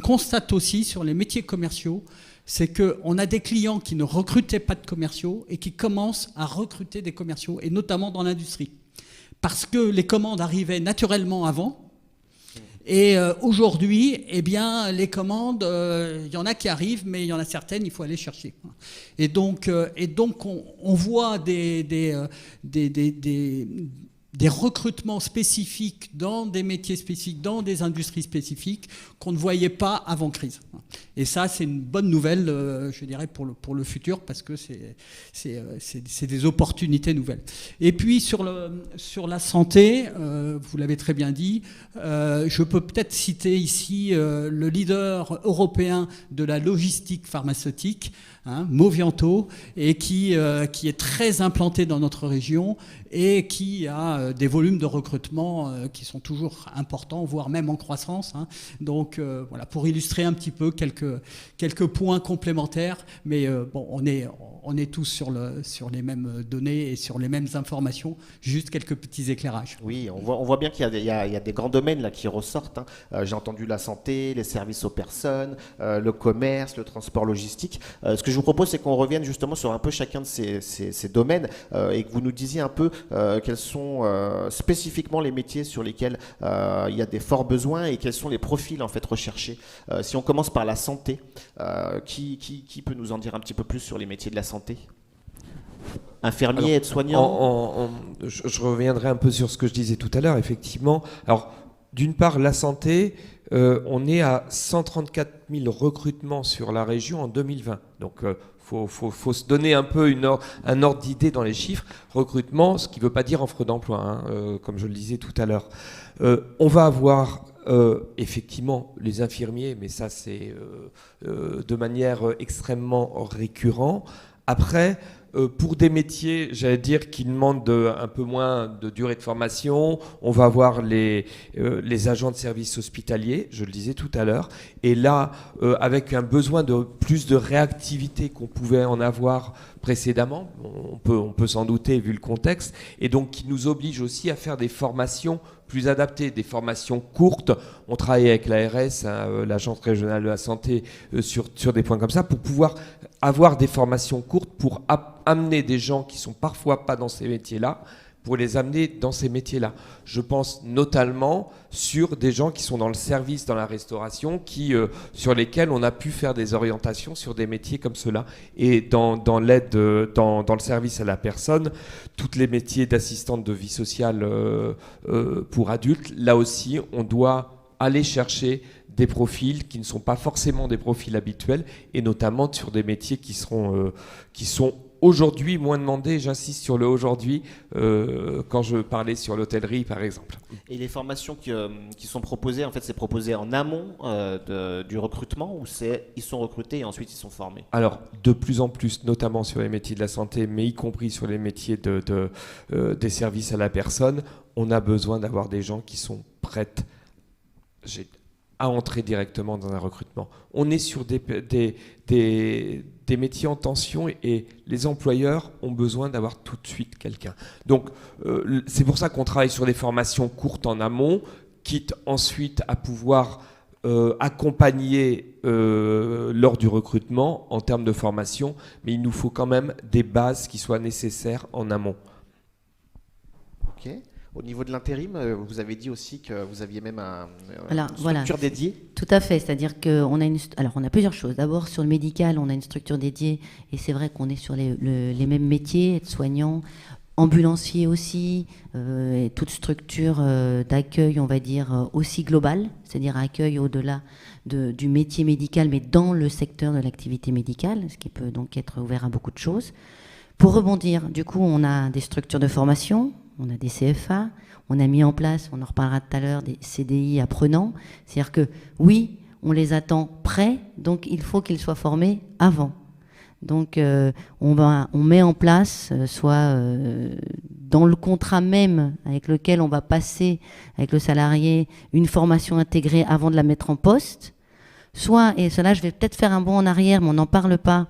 constate aussi sur les métiers commerciaux, c'est qu'on a des clients qui ne recrutaient pas de commerciaux et qui commencent à recruter des commerciaux, et notamment dans l'industrie. Parce que les commandes arrivaient naturellement avant. Et aujourd'hui, eh bien, les commandes, il y en a qui arrivent, mais il y en a certaines, il faut aller chercher. Et donc on voit des recrutements spécifiques dans des métiers spécifiques, dans des industries spécifiques qu'on ne voyait pas avant crise. Et ça, c'est une bonne nouvelle, je dirais, pour le futur, parce que c'est des opportunités nouvelles. Et puis, sur la santé, vous l'avez très bien dit, je peux peut-être citer ici le leader européen de la logistique pharmaceutique, Movianto, et qui est très implanté dans notre région et qui a des volumes de recrutement qui sont toujours importants, voire même en croissance. Donc voilà, pour illustrer un petit peu quelques points complémentaires, mais bon, on est tous sur les mêmes données et sur les mêmes informations, juste quelques petits éclairages. Oui, on voit bien qu'il y a des grands domaines là qui ressortent. J'ai entendu la santé, les services aux personnes, le commerce, le transport logistique. Ce que je vous propose, c'est qu'on revienne justement sur un peu chacun de ces domaines et que vous nous disiez un peu quels sont spécifiquement les métiers sur lesquels il y a des forts besoins et quels sont les profils en fait recherchés. Si on commence par la santé, qui peut nous en dire un petit peu plus sur les métiers de la santé? Infirmier, aide-soignant. Je reviendrai un peu sur ce que je disais tout à l'heure, effectivement. Alors, d'une part, la santé, on est à 134 000 recrutements sur la région en 2020. Donc, faut se donner un peu un ordre d'idée dans les chiffres. Recrutement, ce qui ne veut pas dire offre d'emploi, hein, comme je le disais tout à l'heure. On va avoir effectivement les infirmiers, mais ça c'est de manière extrêmement récurrente. Après, pour des métiers, j'allais dire, qui demandent un peu moins de durée de formation, on va avoir les agents de services hospitaliers, je le disais tout à l'heure, et là, avec un besoin de plus de réactivité qu'on pouvait en avoir précédemment, on peut s'en douter vu le contexte, et donc qui nous oblige aussi à faire des formations plus adaptées, des formations courtes. On travaille avec l'ARS, hein, l'Agence régionale de la santé, sur des points comme ça, pour pouvoir avoir des formations courtes pour amener des gens qui sont parfois pas dans ces métiers-là, pour les amener dans ces métiers-là. Je pense notamment sur des gens qui sont dans le service, dans la restauration, sur lesquels on a pu faire des orientations sur des métiers comme cela. Et dans l'aide, dans le service à la personne, tous les métiers d'assistante de vie sociale pour adultes, là aussi, on doit aller chercher des profils qui ne sont pas forcément des profils habituels, et notamment sur des métiers qui sont aujourd'hui moins demandés. J'insiste sur le aujourd'hui, quand je parlais sur l'hôtellerie par exemple. Et les formations qui sont proposées, en fait, c'est proposé en amont du recrutement, ou ils sont recrutés et ensuite ils sont formés? Alors, de plus en plus, notamment sur les métiers de la santé, mais y compris sur les métiers des services à la personne, on a besoin d'avoir des gens qui sont prêts à entrer directement dans un recrutement. On est sur des métiers en tension, et les employeurs ont besoin d'avoir tout de suite quelqu'un. Donc, c'est pour ça qu'on travaille sur des formations courtes en amont, quitte ensuite à pouvoir accompagner lors du recrutement en termes de formation, mais il nous faut quand même des bases qui soient nécessaires en amont. Ok. Au niveau de l'intérim, vous avez dit aussi que vous aviez même une structure voilà, dédiée. Tout à fait, c'est-à-dire qu'on a plusieurs choses. D'abord, sur le médical, on a une structure dédiée, et c'est vrai qu'on est sur les mêmes métiers, soignants, ambulanciers aussi, et toute structure d'accueil, on va dire, aussi globale, c'est-à-dire accueil au-delà du métier médical, mais dans le secteur de l'activité médicale, ce qui peut donc être ouvert à beaucoup de choses. Pour rebondir, du coup, on a des structures de formation, on a des CFA, on a mis en place, on en reparlera tout à l'heure, des CDI apprenants. C'est-à-dire que oui, on les attend prêts, donc il faut qu'ils soient formés avant. Donc on met en place, soit dans le contrat même avec lequel on va passer avec le salarié, une formation intégrée avant de la mettre en poste, soit, et cela je vais peut-être faire un bond en arrière, mais on n'en parle pas,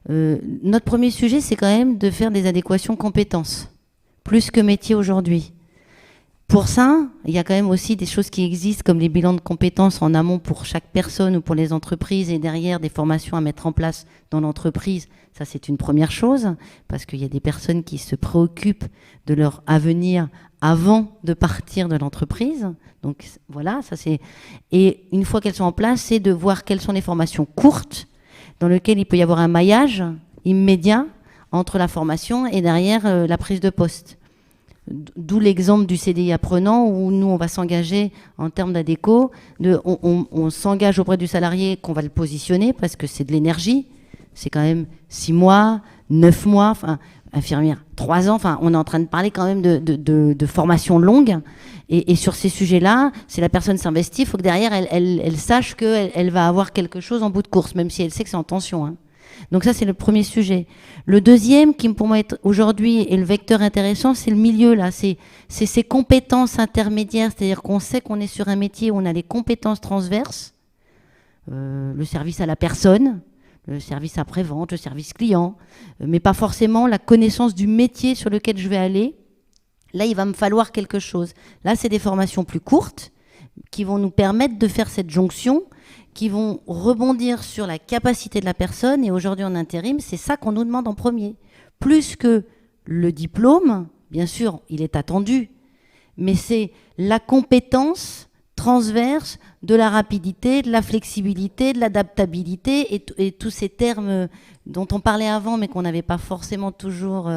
notre premier sujet c'est quand même de faire des adéquations compétences, plus que métier aujourd'hui. Pour ça, il y a quand même aussi des choses qui existent, comme les bilans de compétences en amont pour chaque personne ou pour les entreprises, et derrière des formations à mettre en place dans l'entreprise. Ça, c'est une première chose, parce qu'il y a des personnes qui se préoccupent de leur avenir avant de partir de l'entreprise. Donc voilà, ça c'est... Et une fois qu'elles sont en place, c'est de voir quelles sont les formations courtes, dans lesquelles il peut y avoir un maillage immédiat entre la formation et derrière la prise de poste. D'où l'exemple du CDI apprenant, où nous, on va s'engager en termes d'adéco, on s'engage auprès du salarié qu'on va le positionner, parce que c'est de l'énergie, c'est quand même 6 mois, 9 mois, enfin, infirmière, 3 ans, enfin, on est en train de parler quand même de formation longue, et sur ces sujets-là, si la personne s'investit, il faut que derrière, elle sache qu'elle va avoir quelque chose en bout de course, même si elle sait que c'est en tension, hein. Donc ça, c'est le premier sujet. Le deuxième, qui pour moi est aujourd'hui est le vecteur intéressant, c'est le milieu, là. C'est ces compétences intermédiaires, c'est-à-dire qu'on sait qu'on est sur un métier où on a les compétences transverses, le service à la personne, le service après-vente, le service client, mais pas forcément la connaissance du métier sur lequel je vais aller. Là, il va me falloir quelque chose. Là, c'est des formations plus courtes qui vont nous permettre de faire cette jonction, qui vont rebondir sur la capacité de la personne. Et aujourd'hui, en intérim, c'est ça qu'on nous demande en premier. Plus que le diplôme, bien sûr, il est attendu, mais c'est la compétence transverse de la rapidité, de la flexibilité, de l'adaptabilité et tous ces termes dont on parlait avant mais qu'on n'avait pas forcément toujours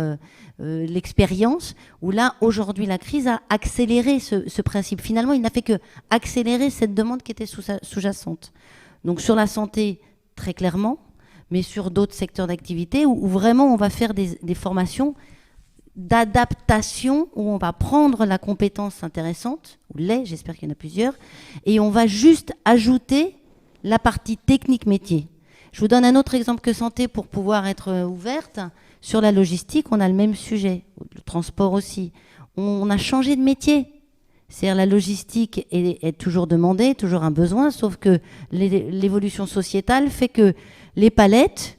l'expérience, où là, aujourd'hui, la crise a accéléré ce principe. Finalement, il n'a fait que accélérer cette demande qui était sous-jacente. Donc sur la santé, très clairement, mais sur d'autres secteurs d'activité où vraiment on va faire des formations d'adaptation, où on va prendre la compétence intéressante, ou j'espère qu'il y en a plusieurs, et on va juste ajouter la partie technique métier. Je vous donne un autre exemple que santé pour pouvoir être ouverte. Sur la logistique, on a le même sujet, le transport aussi. On a changé de métier. C'est-à-dire la logistique est toujours demandée, toujours un besoin, sauf que l'évolution sociétale fait que les palettes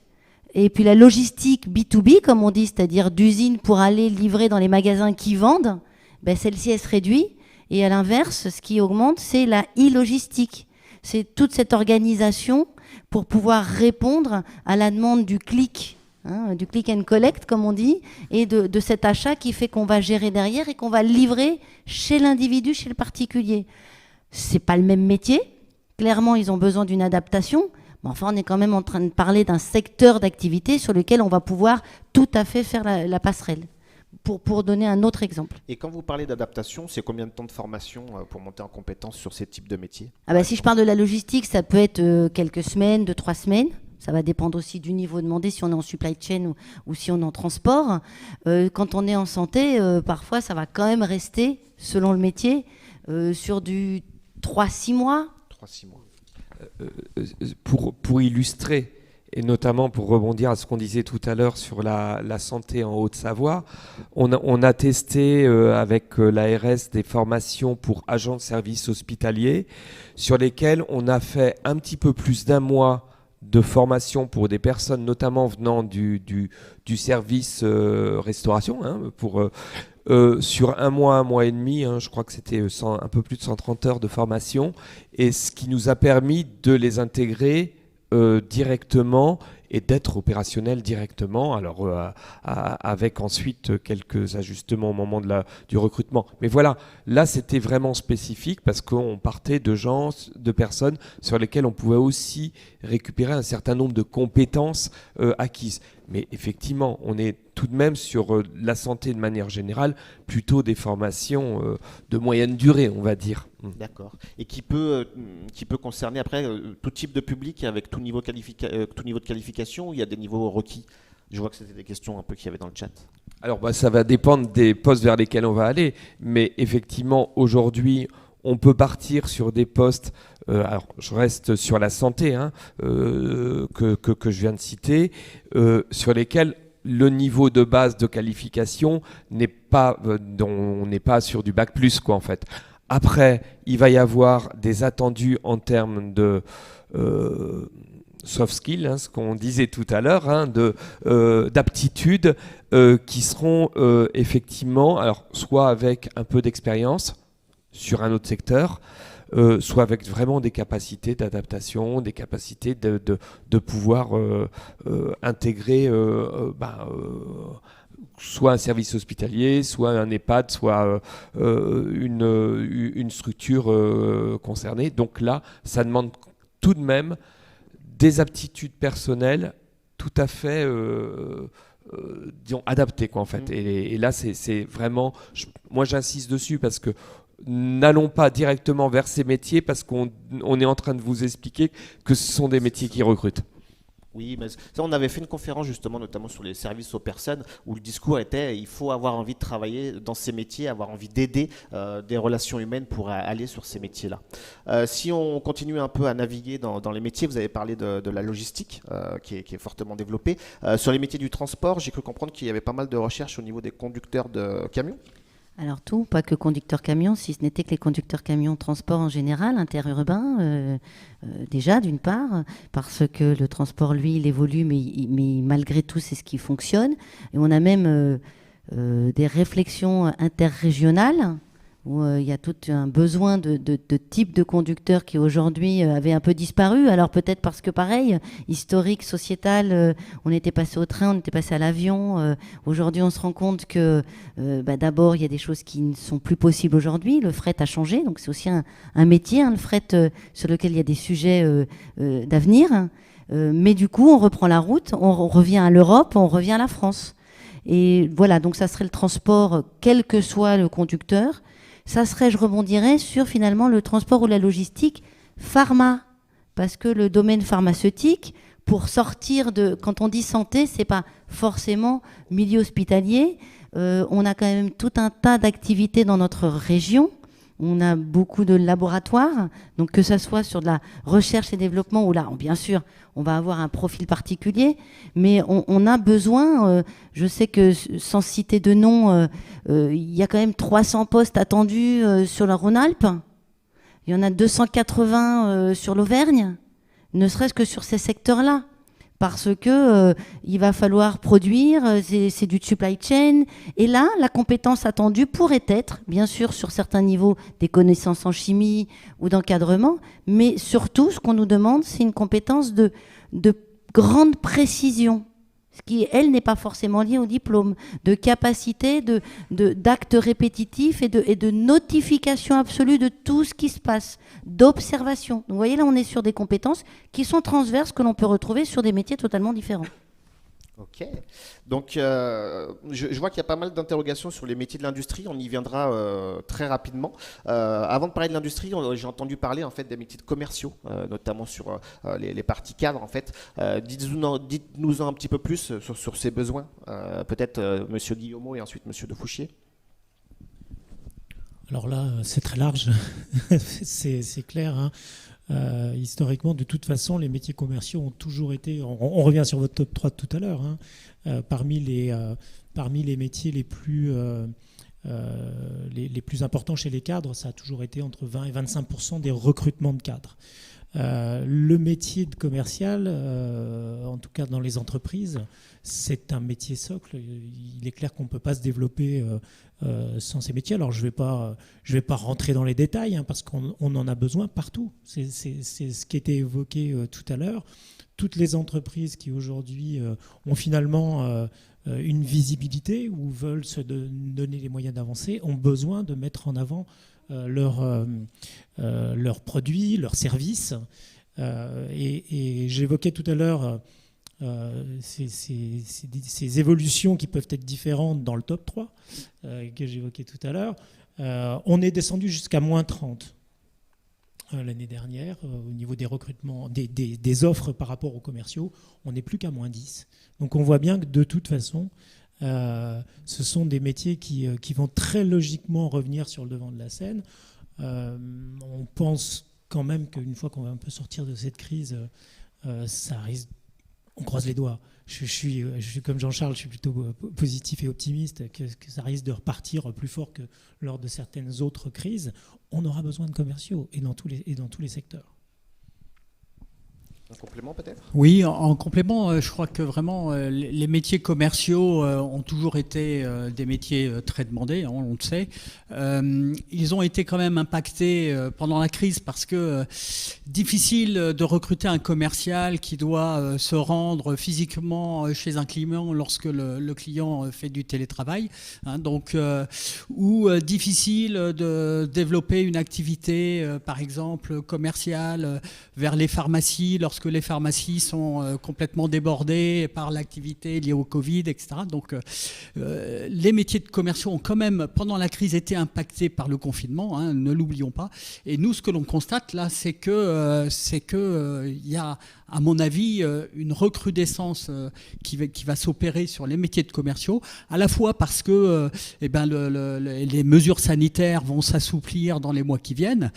et puis la logistique B2B, comme on dit, c'est-à-dire d'usine pour aller livrer dans les magasins qui vendent, ben celle-ci, elle se réduit. Et à l'inverse, ce qui augmente, c'est la e-logistique. C'est toute cette organisation pour pouvoir répondre à la demande du click, du click and collect, comme on dit, et de cet achat qui fait qu'on va gérer derrière et qu'on va livrer chez l'individu, chez le particulier. C'est pas le même métier. Clairement, ils ont besoin d'une adaptation. Mais enfin, on est quand même en train de parler d'un secteur d'activité sur lequel on va pouvoir tout à fait faire la passerelle. Pour donner un autre exemple. Et quand vous parlez d'adaptation, c'est combien de temps de formation pour monter en compétence sur ces types de métiers ? Si je parle de la logistique, ça peut être quelques semaines, 2-3 semaines. Ça va dépendre aussi du niveau demandé, si on est en supply chain ou si on est en transport. Quand on est en santé, parfois, ça va quand même rester, selon le métier, sur du 3-6 mois. 3-6 mois. Pour illustrer, et notamment pour rebondir à ce qu'on disait tout à l'heure sur la santé en Haute-Savoie, on a testé avec l'ARS des formations pour agents de services hospitaliers sur lesquelles on a fait un petit peu plus d'1 mois de formation pour des personnes notamment venant du service restauration, sur 1 mois et demi, je crois que c'était un peu plus de 130 heures de formation, et ce qui nous a permis de les intégrer directement et d'être opérationnel directement, alors avec ensuite quelques ajustements au moment du recrutement. Mais voilà, là c'était vraiment spécifique parce qu'on partait de personnes sur lesquelles on pouvait aussi récupérer un certain nombre de compétences acquises. Mais effectivement, on est tout de même sur la santé de manière générale, plutôt des formations de moyenne durée, on va dire. D'accord. Et qui peut concerner après tout type de public avec tout niveau de qualification, ou il y a des niveaux requis ? Je vois que c'était des questions un peu qu'il y avait dans le chat. Alors ça va dépendre des postes vers lesquels on va aller, mais effectivement aujourd'hui on peut partir sur des postes, alors je reste sur la santé que je viens de citer, sur lesquels le niveau de base de qualification n'est pas, on n'est pas sur du bac plus quoi en fait. Après, il va y avoir des attendus en termes de soft skills, ce qu'on disait tout à l'heure, d'aptitudes qui seront effectivement, alors soit avec un peu d'expérience sur un autre secteur, soit avec vraiment des capacités d'adaptation, des capacités de pouvoir intégrer soit un service hospitalier, soit un EHPAD, soit une structure concernée. Donc là, ça demande tout de même des aptitudes personnelles tout à fait disons adaptées quoi en fait. Et là c'est vraiment, moi j'insiste dessus parce que n'allons pas directement vers ces métiers parce qu'on est en train de vous expliquer que ce sont des métiers qui recrutent. Oui, mais ça, on avait fait une conférence justement, notamment sur les services aux personnes, où le discours était il faut avoir envie de travailler dans ces métiers, avoir envie d'aider des relations humaines pour aller sur ces métiers-là. Si on continue un peu à naviguer dans les métiers, vous avez parlé de la logistique qui est fortement développée. Sur les métiers du transport, j'ai cru comprendre qu'il y avait pas mal de recherches au niveau des conducteurs de camions. Alors tout, pas que conducteurs camions, si ce n'était que les conducteurs camions transport en général, interurbain, déjà d'une part, parce que le transport, lui, il évolue, mais malgré tout, c'est ce qui fonctionne. Et on a même des réflexions interrégionales où il y a tout un besoin de type de conducteur qui aujourd'hui avait un peu disparu. Alors peut-être parce que pareil, historique, sociétal, on était passé au train, on était passé à l'avion. Aujourd'hui, on se rend compte que d'abord, il y a des choses qui ne sont plus possibles aujourd'hui. Le fret a changé, donc c'est aussi un métier, le fret sur lequel il y a des sujets d'avenir. Mais du coup, on reprend la route, on revient à l'Europe, on revient à la France. Et voilà, donc ça serait le transport, quel que soit le conducteur. Ça serait, je rebondirais, sur finalement le transport ou la logistique pharma. Parce que le domaine pharmaceutique, pour sortir de... Quand on dit santé, c'est pas forcément milieu hospitalier. On a quand même tout un tas d'activités dans notre région. On a beaucoup de laboratoires, donc que ça soit sur de la recherche et développement, où là, bien sûr, on va avoir un profil particulier, mais on a besoin, je sais que sans citer de nom, il y a quand même 300 postes attendus sur la Rhône-Alpes, il y en a 280 sur l'Auvergne, ne serait-ce que sur ces secteurs-là. Parce que il va falloir produire, c'est du supply chain. Et là, la compétence attendue pourrait être, bien sûr, sur certains niveaux, des connaissances en chimie ou d'encadrement, mais surtout, ce qu'on nous demande, c'est une compétence de grande précision, ce qui, elle, n'est pas forcément lié au diplôme, de capacité, d'actes répétitifs et de notification absolue de tout ce qui se passe, d'observation. Donc vous voyez, là, on est sur des compétences qui sont transverses, que l'on peut retrouver sur des métiers totalement différents. Ok. Donc, je vois qu'il y a pas mal d'interrogations sur les métiers de l'industrie. On y viendra très rapidement. Avant de parler de l'industrie, j'ai entendu parler en fait des métiers de commerciaux, notamment sur les parties cadres. En fait, dites-nous un petit peu plus sur ces besoins. Peut-être Monsieur Guillaumeau et ensuite Monsieur De Fouchier. Alors là, c'est très large. c'est clair. Hein. Historiquement, de toute façon, les métiers commerciaux ont toujours été... On revient sur votre top 3 de tout à l'heure. Hein, parmi les métiers les plus importants chez les cadres, ça a toujours été entre 20 et 25% des recrutements de cadres. Le métier de commercial, en tout cas dans les entreprises, c'est un métier socle. Il est clair qu'on ne peut pas se développer sans ces métiers. Alors je vais pas rentrer dans les détails, hein, parce qu'on en a besoin partout. C'est ce qui était évoqué tout à l'heure. Toutes les entreprises qui aujourd'hui ont finalement une visibilité ou veulent se donner les moyens d'avancer ont besoin de mettre en avant leurs produits, leurs services. Et j'évoquais tout à l'heure ces évolutions qui peuvent être différentes dans le top 3 que j'évoquais tout à l'heure. On est descendu jusqu'à moins 30 l'année dernière au niveau des recrutements, des offres par rapport aux commerciaux. On n'est plus qu'à moins 10. Donc on voit bien que de toute façon, ce sont des métiers qui vont très logiquement revenir sur le devant de la scène. On pense quand même qu'une fois qu'on va un peu sortir de cette crise, ça risque... On croise les doigts. Je suis comme Jean-Charles, je suis plutôt positif et optimiste, que ça risque de repartir plus fort que lors de certaines autres crises. On aura besoin de commerciaux et dans tous les secteurs. Un complément peut-être ? Oui, en complément, je crois que vraiment les métiers commerciaux ont toujours été des métiers très demandés, hein, on le sait. Ils ont été quand même impactés pendant la crise parce que difficile de recruter un commercial qui doit se rendre physiquement chez un client lorsque le client fait du télétravail, hein, donc ou difficile de développer une activité, par exemple commerciale vers les pharmacies lorsque les pharmacies sont complètement débordées par l'activité liée au Covid, etc. Donc les métiers de commerciaux ont quand même, pendant la crise, été impactés par le confinement, hein, ne l'oublions pas. Et nous, ce que l'on constate là, c'est que y a, à mon avis, une recrudescence qui va s'opérer sur les métiers de commerciaux, à la fois parce que les mesures sanitaires vont s'assouplir dans les mois qui viennent,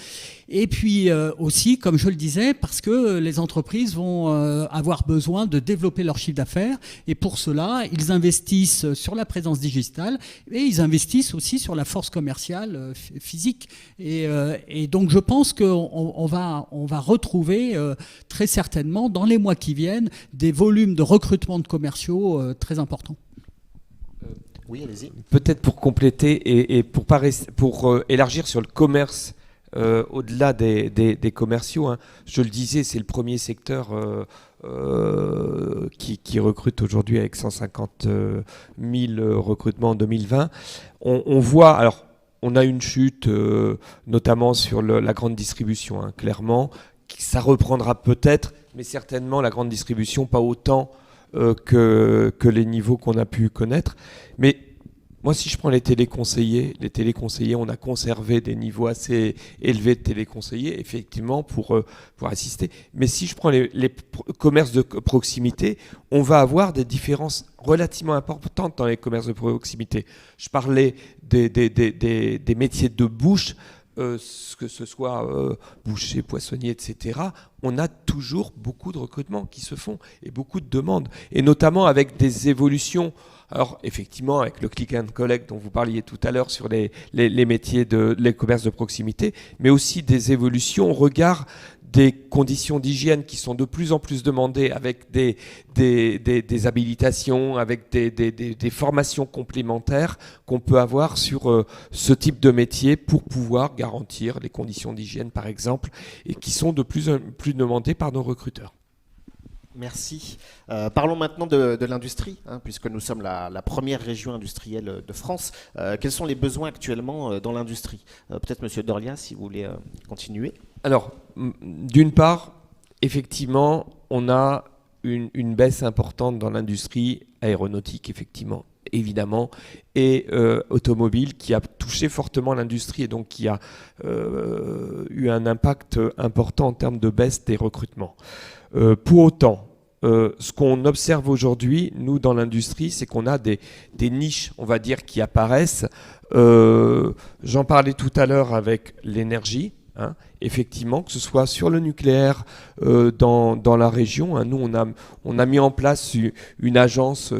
et puis aussi, comme je le disais, parce que les entreprises vont avoir besoin de développer leur chiffre d'affaires, et pour cela, ils investissent sur la présence digitale, et ils investissent aussi sur la force commerciale physique. Et donc, je pense qu'on va retrouver très certainement, dans les mois qui viennent, des volumes de recrutement de commerciaux très importants. Oui, allez-y. Peut-être pour compléter et pour élargir sur le commerce au-delà des commerciaux, hein. Je le disais, c'est le premier secteur qui recrute aujourd'hui avec 150 000 recrutements en 2020. On voit, alors on a une chute notamment sur la grande distribution, hein, clairement. Ça reprendra peut-être, mais certainement la grande distribution pas autant que les niveaux qu'on a pu connaître. Mais moi, si je prends les téléconseillers, on a conservé des niveaux assez élevés de téléconseillers, effectivement, pour assister. Mais si je prends les commerces de proximité, on va avoir des différences relativement importantes dans les commerces de proximité. Je parlais des métiers de bouche, que ce soit boucher, poissonnier, etc., on a toujours beaucoup de recrutements qui se font et beaucoup de demandes, et notamment avec des évolutions. Alors effectivement, avec le click and collect dont vous parliez tout à l'heure sur les métiers les commerces de proximité, mais aussi des évolutions au regard des conditions d'hygiène qui sont de plus en plus demandées, avec des habilitations, avec des formations complémentaires qu'on peut avoir sur ce type de métier pour pouvoir garantir les conditions d'hygiène, par exemple, et qui sont de plus en plus demandées par nos recruteurs. Merci. Parlons maintenant de l'industrie, hein, puisque nous sommes la première région industrielle de France. Quels sont les besoins actuellement dans l'industrie ? Peut-être Monsieur Dorlia, si vous voulez continuer. Alors, d'une part, effectivement, on a une baisse importante dans l'industrie aéronautique, effectivement, évidemment, et automobile, qui a touché fortement l'industrie et donc qui a eu un impact important en termes de baisse des recrutements. Pour autant, ce qu'on observe aujourd'hui, nous, dans l'industrie, c'est qu'on a des niches, on va dire, qui apparaissent. J'en parlais tout à l'heure avec l'énergie. Hein, effectivement, que ce soit sur le nucléaire dans la région. Hein, nous, on a mis en place une agence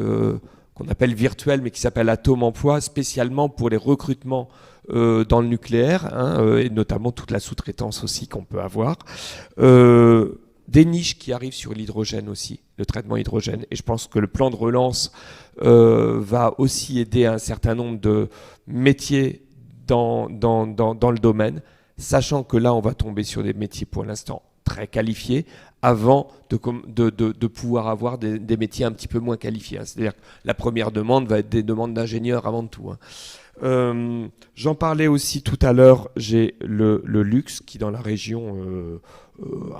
qu'on appelle virtuelle, mais qui s'appelle Atome Emploi, spécialement pour les recrutements dans le nucléaire, hein, et notamment toute la sous-traitance aussi qu'on peut avoir. Des niches qui arrivent sur l'hydrogène aussi, le traitement hydrogène. Et je pense que le plan de relance va aussi aider un certain nombre de métiers dans le domaine, sachant que là, on va tomber sur des métiers pour l'instant très qualifiés, avant de pouvoir avoir des métiers un petit peu moins qualifiés. Hein. C'est-à-dire que la première demande va être des demandes d'ingénieurs avant tout. Hein. J'en parlais aussi tout à l'heure, j'ai le luxe qui, dans la région,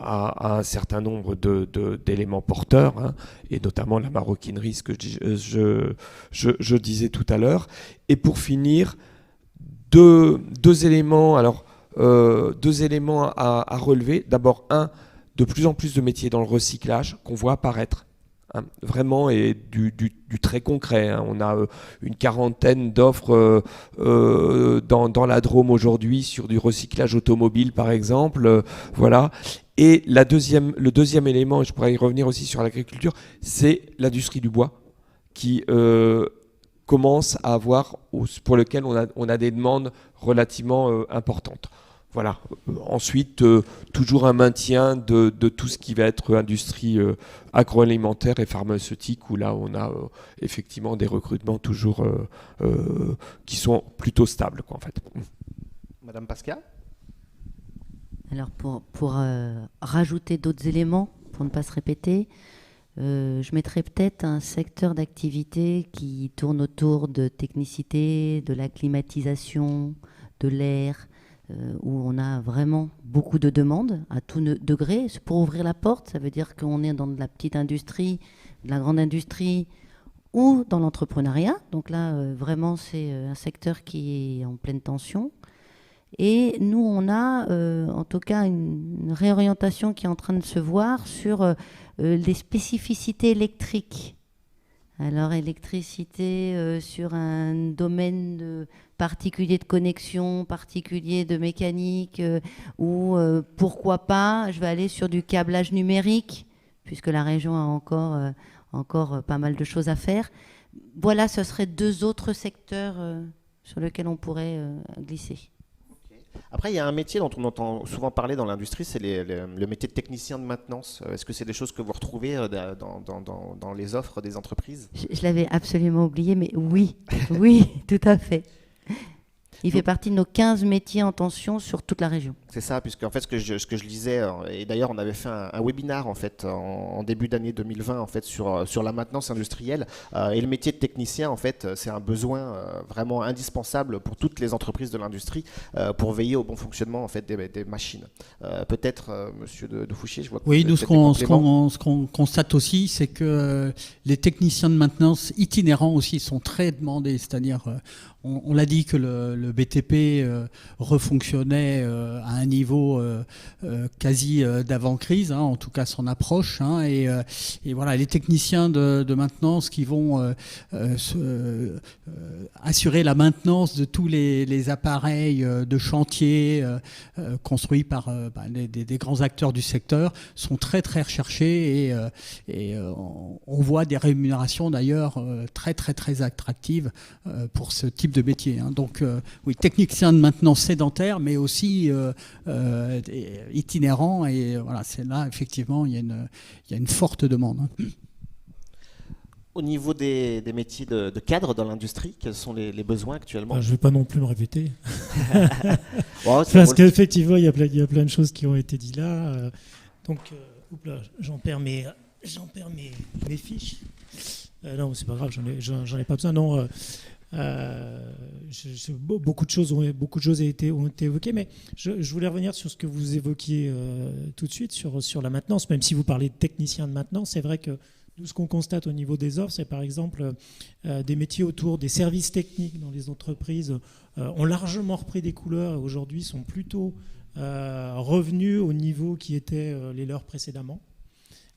a un certain nombre d'éléments porteurs, hein, et notamment la maroquinerie, ce que je disais tout à l'heure. Et pour finir, deux éléments... Alors, deux éléments à relever. D'abord, de plus en plus de métiers dans le recyclage qu'on voit apparaître, hein, vraiment, et du très concret. Hein. On a une quarantaine d'offres dans la Drôme aujourd'hui sur du recyclage automobile, par exemple. Voilà. Et le deuxième élément, et je pourrais y revenir aussi sur l'agriculture, c'est l'industrie du bois qui commence à avoir, pour lequel on a des demandes relativement importantes. Voilà. Ensuite, toujours un maintien de tout ce qui va être industrie agroalimentaire et pharmaceutique, où là, on a effectivement des recrutements toujours qui sont plutôt stables, quoi, en fait. Madame Pascal ? Alors, pour rajouter d'autres éléments, pour ne pas se répéter, je mettrais peut-être un secteur d'activité qui tourne autour de technicité, de la climatisation, de l'air, où on a vraiment beaucoup de demandes à tout degré. Pour ouvrir la porte, ça veut dire qu'on est dans de la petite industrie, de la grande industrie ou dans l'entrepreneuriat. Donc là, vraiment, c'est un secteur qui est en pleine tension. Et nous, on a en tout cas une réorientation qui est en train de se voir sur les spécificités électriques. Alors, électricité sur un domaine particulier de connexion, particulier de mécanique, ou pourquoi pas, je vais aller sur du câblage numérique, puisque la région a encore pas mal de choses à faire. Voilà, ce seraient deux autres secteurs sur lesquels on pourrait glisser. Après, il y a un métier dont on entend souvent parler dans l'industrie, c'est le métier de technicien de maintenance. Est-ce que c'est des choses que vous retrouvez dans les offres des entreprises? Je l'avais absolument oublié, mais oui, oui, tout à fait. Il fait partie de nos 15 métiers en tension sur toute la région. C'est ça, puisque en fait, ce que je lisais, et d'ailleurs on avait fait un webinaire en fait en début d'année 2020 en fait sur la maintenance industrielle, et le métier de technicien en fait c'est un besoin vraiment indispensable pour toutes les entreprises de l'industrie pour veiller au bon fonctionnement en fait des machines. Peut-être Monsieur de Fouchier, je vois que Oui, vous nous, avez peut-être des compléments. ce qu'on constate aussi, c'est que les techniciens de maintenance itinérants aussi sont très demandés. C'est-à-dire, on l'a dit que le BTP refonctionnait à un niveau quasi d'avant-crise, hein, en tout cas son approche. Hein, et voilà, les techniciens de maintenance qui vont assurer la maintenance de tous les appareils de chantier construits par des grands acteurs du secteur sont très très recherchés et on voit des rémunérations d'ailleurs très très très attractives pour ce type de métier. Hein. Donc oui, technicien de maintenance sédentaire, mais aussi itinérant. Et voilà, c'est là effectivement il y a une forte demande. Hein. Au niveau des métiers de cadre dans l'industrie, quels sont les besoins actuellement? Je ne vais pas non plus me répéter. Bon, Parce qu'effectivement, il y a plein de choses qui ont été dites là. Donc, j'en perds mes fiches. Non, c'est pas grave, j'en ai pas besoin. Non, beaucoup de choses ont été évoquées, mais je voulais revenir sur ce que vous évoquiez tout de suite sur la maintenance. Même si vous parlez de technicien de maintenance, c'est vrai que nous, ce qu'on constate au niveau des offres, c'est par exemple des métiers autour des services techniques dans les entreprises ont largement repris des couleurs et aujourd'hui sont plutôt revenus au niveau qui était les leurs précédemment.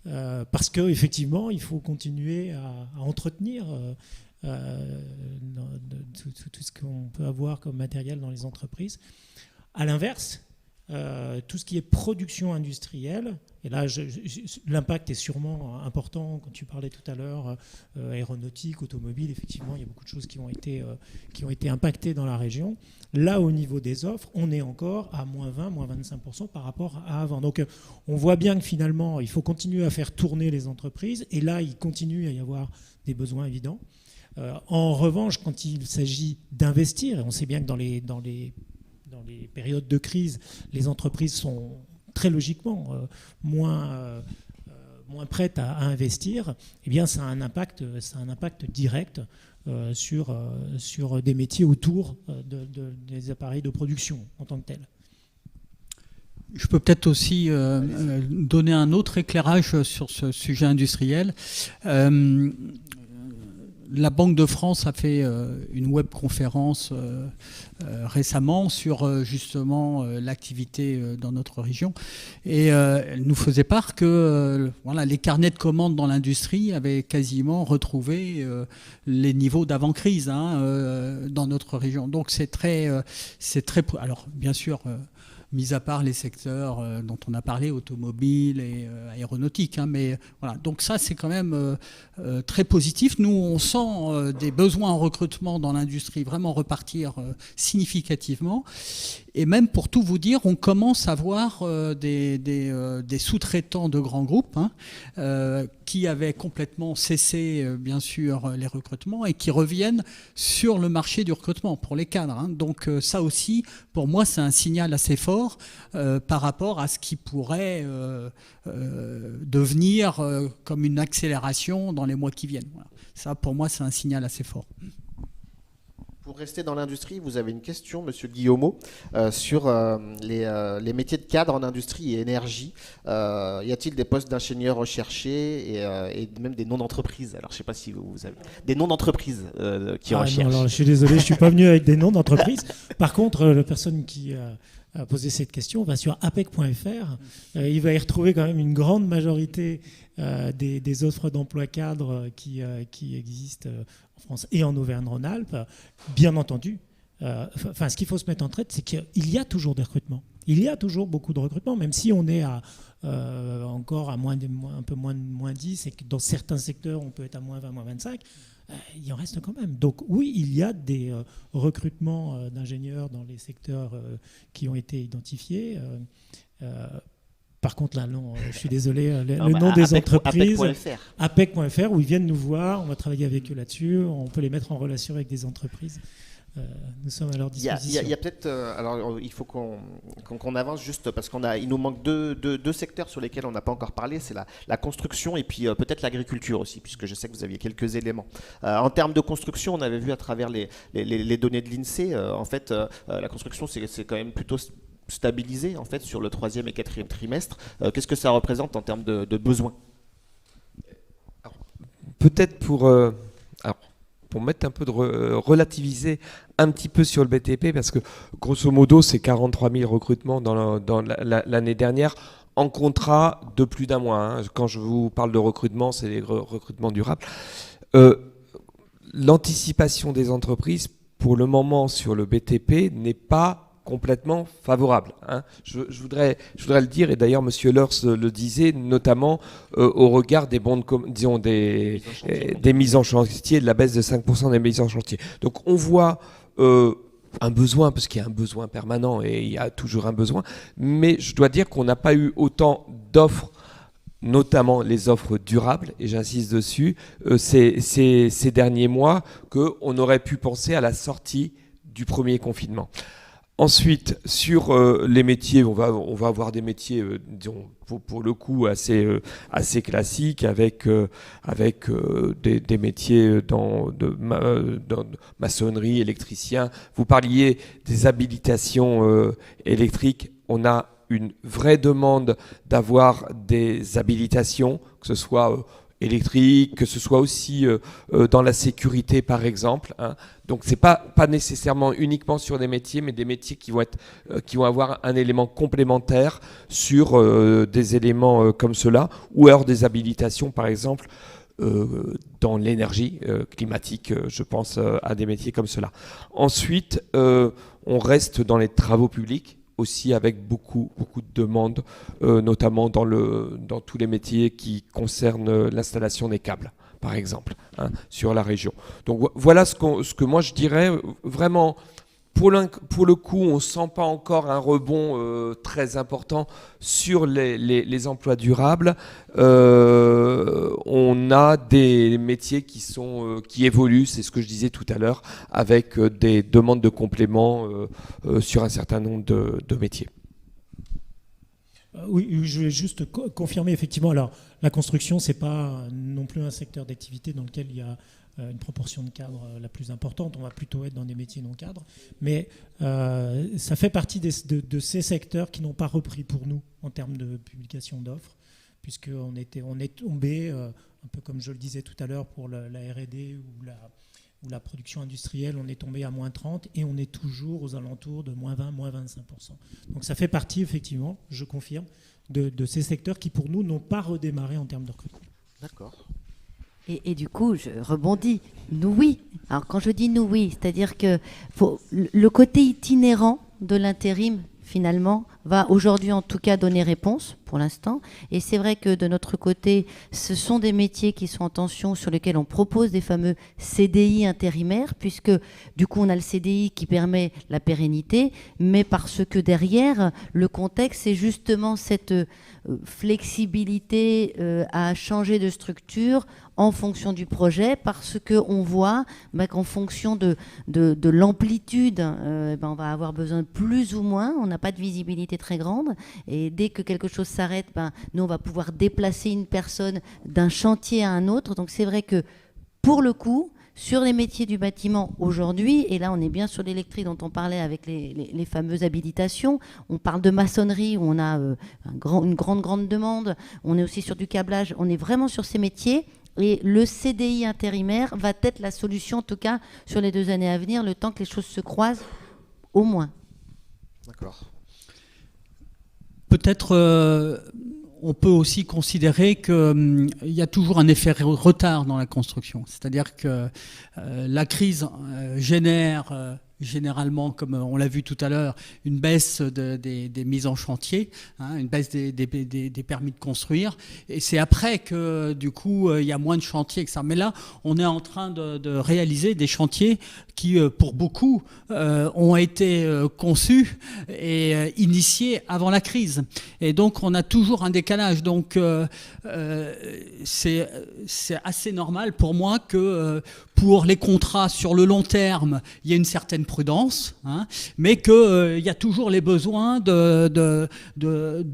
Parce qu'effectivement, il faut continuer à entretenir tout ce qu'on peut avoir comme matériel dans les entreprises. À l'inverse, tout ce qui est production industrielle, et là l'impact est sûrement important, quand tu parlais tout à l'heure, aéronautique, automobile, effectivement il y a beaucoup de choses qui ont été impactées dans la région. Là au niveau des offres, on est encore à moins 20, moins 25% par rapport à avant. Donc on voit bien que finalement il faut continuer à faire tourner les entreprises, et là il continue à y avoir des besoins évidents. En revanche, quand il s'agit d'investir, et on sait bien que dans les périodes de crise, les entreprises sont très logiquement moins prêtes à investir, eh bien ça a un impact direct sur des métiers autour des appareils de production en tant que tels. Je peux peut-être aussi donner un autre éclairage sur ce sujet industriel. La Banque de France a fait une webconférence récemment sur justement l'activité dans notre région, et elle nous faisait part que voilà, les carnets de commandes dans l'industrie avaient quasiment retrouvé les niveaux d'avant-crise dans notre région. Donc c'est très alors bien sûr mis à part les secteurs dont on a parlé, automobile et aéronautique. Mais voilà, donc ça, c'est quand même très positif. Nous, on sent des besoins en recrutement dans l'industrie vraiment repartir significativement. Et même, pour tout vous dire, on commence à voir des sous-traitants de grands groupes qui avaient complètement cessé, bien sûr, les recrutements et qui reviennent sur le marché du recrutement pour les cadres. Donc ça aussi, pour moi, c'est un signal assez fort par rapport à ce qui pourrait devenir comme une accélération dans les mois qui viennent. Voilà. Ça, pour moi, c'est un signal assez fort. Pour rester dans l'industrie, vous avez une question, Monsieur Guillaumeau, sur les métiers de cadre en industrie et énergie. Y a-t-il des postes d'ingénieurs recherchés et même des noms d'entreprises? Alors, je ne sais pas si vous avez des noms d'entreprises qui recherchent. Non, alors, je suis désolé, je ne suis pas venu avec des noms d'entreprises. Par contre, la personne qui a posé cette question va sur apec.fr. Il va y retrouver quand même une grande majorité des offres d'emploi cadre qui existent en France et en Auvergne-Rhône-Alpes. Bien entendu, ce qu'il faut se mettre en tête, c'est qu'il y a toujours des recrutements. Il y a toujours beaucoup de recrutements, même si on est encore à un peu moins 10, et que dans certains secteurs, on peut être à moins 20, moins 25. il en reste quand même. Donc oui, il y a des recrutements d'ingénieurs dans les secteurs qui ont été identifiés. Par contre, là, non, je suis désolé, le nom des entreprises, APEC.fr, où ils viennent nous voir, on va travailler avec eux là-dessus, on peut les mettre en relation avec des entreprises. Nous sommes à leur disposition. Il y a peut-être, alors il faut qu'on avance juste parce il nous manque deux secteurs sur lesquels on n'a pas encore parlé, c'est la construction et puis peut-être l'agriculture aussi, puisque je sais que vous aviez quelques éléments. En termes de construction, on avait vu à travers les données de l'INSEE, en fait, la construction c'est quand même plutôt stabilisé en fait sur le 3e et 4e trimestre. Qu'est-ce que ça représente en termes de besoins? Peut-être pour mettre un peu de relativiser un petit peu sur le BTP, parce que grosso modo c'est 43 000 recrutements dans l'année dernière en contrat de plus d'un mois. Hein. Quand je vous parle de recrutement, c'est des recrutements durables. L'anticipation des entreprises pour le moment sur le BTP n'est pas complètement favorable. Hein. Je voudrais le dire, et d'ailleurs M. Leurs le disait, notamment au regard des bons des mises en chantier, de la baisse de 5% des mises en chantier. Donc on voit un besoin, parce qu'il y a un besoin permanent et il y a toujours un besoin, mais je dois dire qu'on n'a pas eu autant d'offres, notamment les offres durables, et j'insiste dessus, ces derniers mois, qu'on aurait pu penser à la sortie du premier confinement. Ensuite, sur les métiers, on va avoir des métiers, disons, pour le coup, assez classiques, avec des métiers dans maçonnerie, électricien. Vous parliez des habilitations électriques. On a une vraie demande d'avoir des habilitations, que ce soit électrique, que ce soit aussi dans la sécurité par exemple. Hein. Donc c'est pas nécessairement uniquement sur des métiers, mais des métiers qui vont avoir un élément complémentaire sur des éléments comme cela, ou alors des habilitations par exemple dans l'énergie climatique, je pense à des métiers comme cela. Ensuite, on reste dans les travaux publics, aussi avec beaucoup de demandes, notamment dans tous les métiers qui concernent l'installation des câbles, par exemple, hein, sur la région. Donc voilà ce que moi je dirais vraiment. Pour le coup, on ne sent pas encore un rebond très important sur les emplois durables. On a des métiers qui évoluent, c'est ce que je disais tout à l'heure, avec des demandes de compléments sur un certain nombre de métiers. Oui, je vais juste confirmer effectivement. Alors, la construction, c'est pas non plus un secteur d'activité dans lequel il y a une proportion de cadres la plus importante. On va plutôt être dans des métiers non cadres. Mais ça fait partie de ces secteurs qui n'ont pas repris pour nous en termes de publication d'offres, puisqu'on est tombé, un peu comme je le disais tout à l'heure, pour la R&D ou la production industrielle, on est tombé à moins 30 et on est toujours aux alentours de moins 20, moins 25%. Donc ça fait partie, effectivement, je confirme, de ces secteurs qui, pour nous, n'ont pas redémarré en termes de recrutement. D'accord. Et du coup, je rebondis. Nous, oui. Alors, quand je dis nous, oui, c'est-à-dire que le côté itinérant de l'intérim, finalement, va aujourd'hui en tout cas donner réponse pour l'instant. Et c'est vrai que de notre côté, ce sont des métiers qui sont en tension, sur lesquels on propose des fameux CDI intérimaires, puisque du coup on a le CDI qui permet la pérennité, mais parce que derrière, le contexte, c'est justement cette flexibilité à changer de structure en fonction du projet, parce qu'on voit qu'en fonction de l'amplitude, on va avoir besoin de plus ou moins, on n'a pas de visibilité très grande, et dès que quelque chose s'arrête, nous on va pouvoir déplacer une personne d'un chantier à un autre. Donc c'est vrai que pour le coup, sur les métiers du bâtiment aujourd'hui, et là on est bien sur l'électrique dont on parlait avec les fameuses habilitations, on parle de maçonnerie où on a une grande demande, on est aussi sur du câblage, on est vraiment sur ces métiers. Et le CDI intérimaire va être la solution, en tout cas sur les 2 années à venir, le temps que les choses se croisent, au moins. D'accord. Peut-être on peut aussi considérer qu'il y a toujours un effet retard dans la construction. C'est-à-dire que la crise génère généralement, comme on l'a vu tout à l'heure, une baisse des mises en chantier, une baisse des permis de construire. Et c'est après que, du coup, il y a moins de chantiers que ça. Mais là, on est en train de réaliser des chantiers qui, pour beaucoup, ont été conçus et initiés avant la crise. Et donc, on a toujours un décalage. Donc, c'est assez normal pour moi que pour les contrats sur le long terme, il y a une certaine prudence, mais qu'il y a toujours les besoins de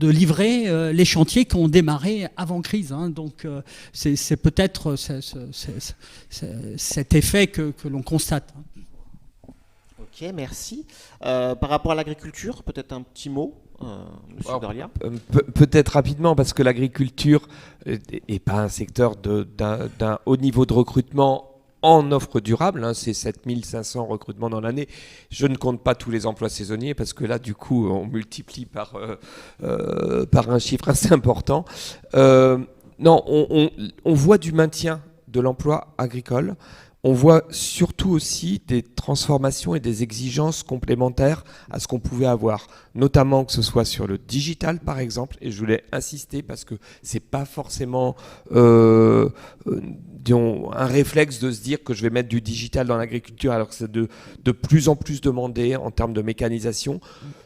livrer les chantiers qui ont démarré avant crise. Donc, c'est peut-être cet effet que l'on constate. Ok, merci. Par rapport à l'agriculture, peut-être un petit mot, Monsieur Dorlia. Peut-être rapidement, parce que l'agriculture n'est pas un secteur d'un haut niveau de recrutement en offre durable, c'est 7500 recrutements dans l'année. Je ne compte pas tous les emplois saisonniers, parce que là, du coup, on multiplie par un chiffre assez important. Non, on voit du maintien de l'emploi agricole. On voit surtout aussi des transformations et des exigences complémentaires à ce qu'on pouvait avoir, notamment que ce soit sur le digital par exemple, et je voulais insister parce que c'est pas forcément un réflexe de se dire que je vais mettre du digital dans l'agriculture alors que c'est de plus en plus demandé en termes de mécanisation.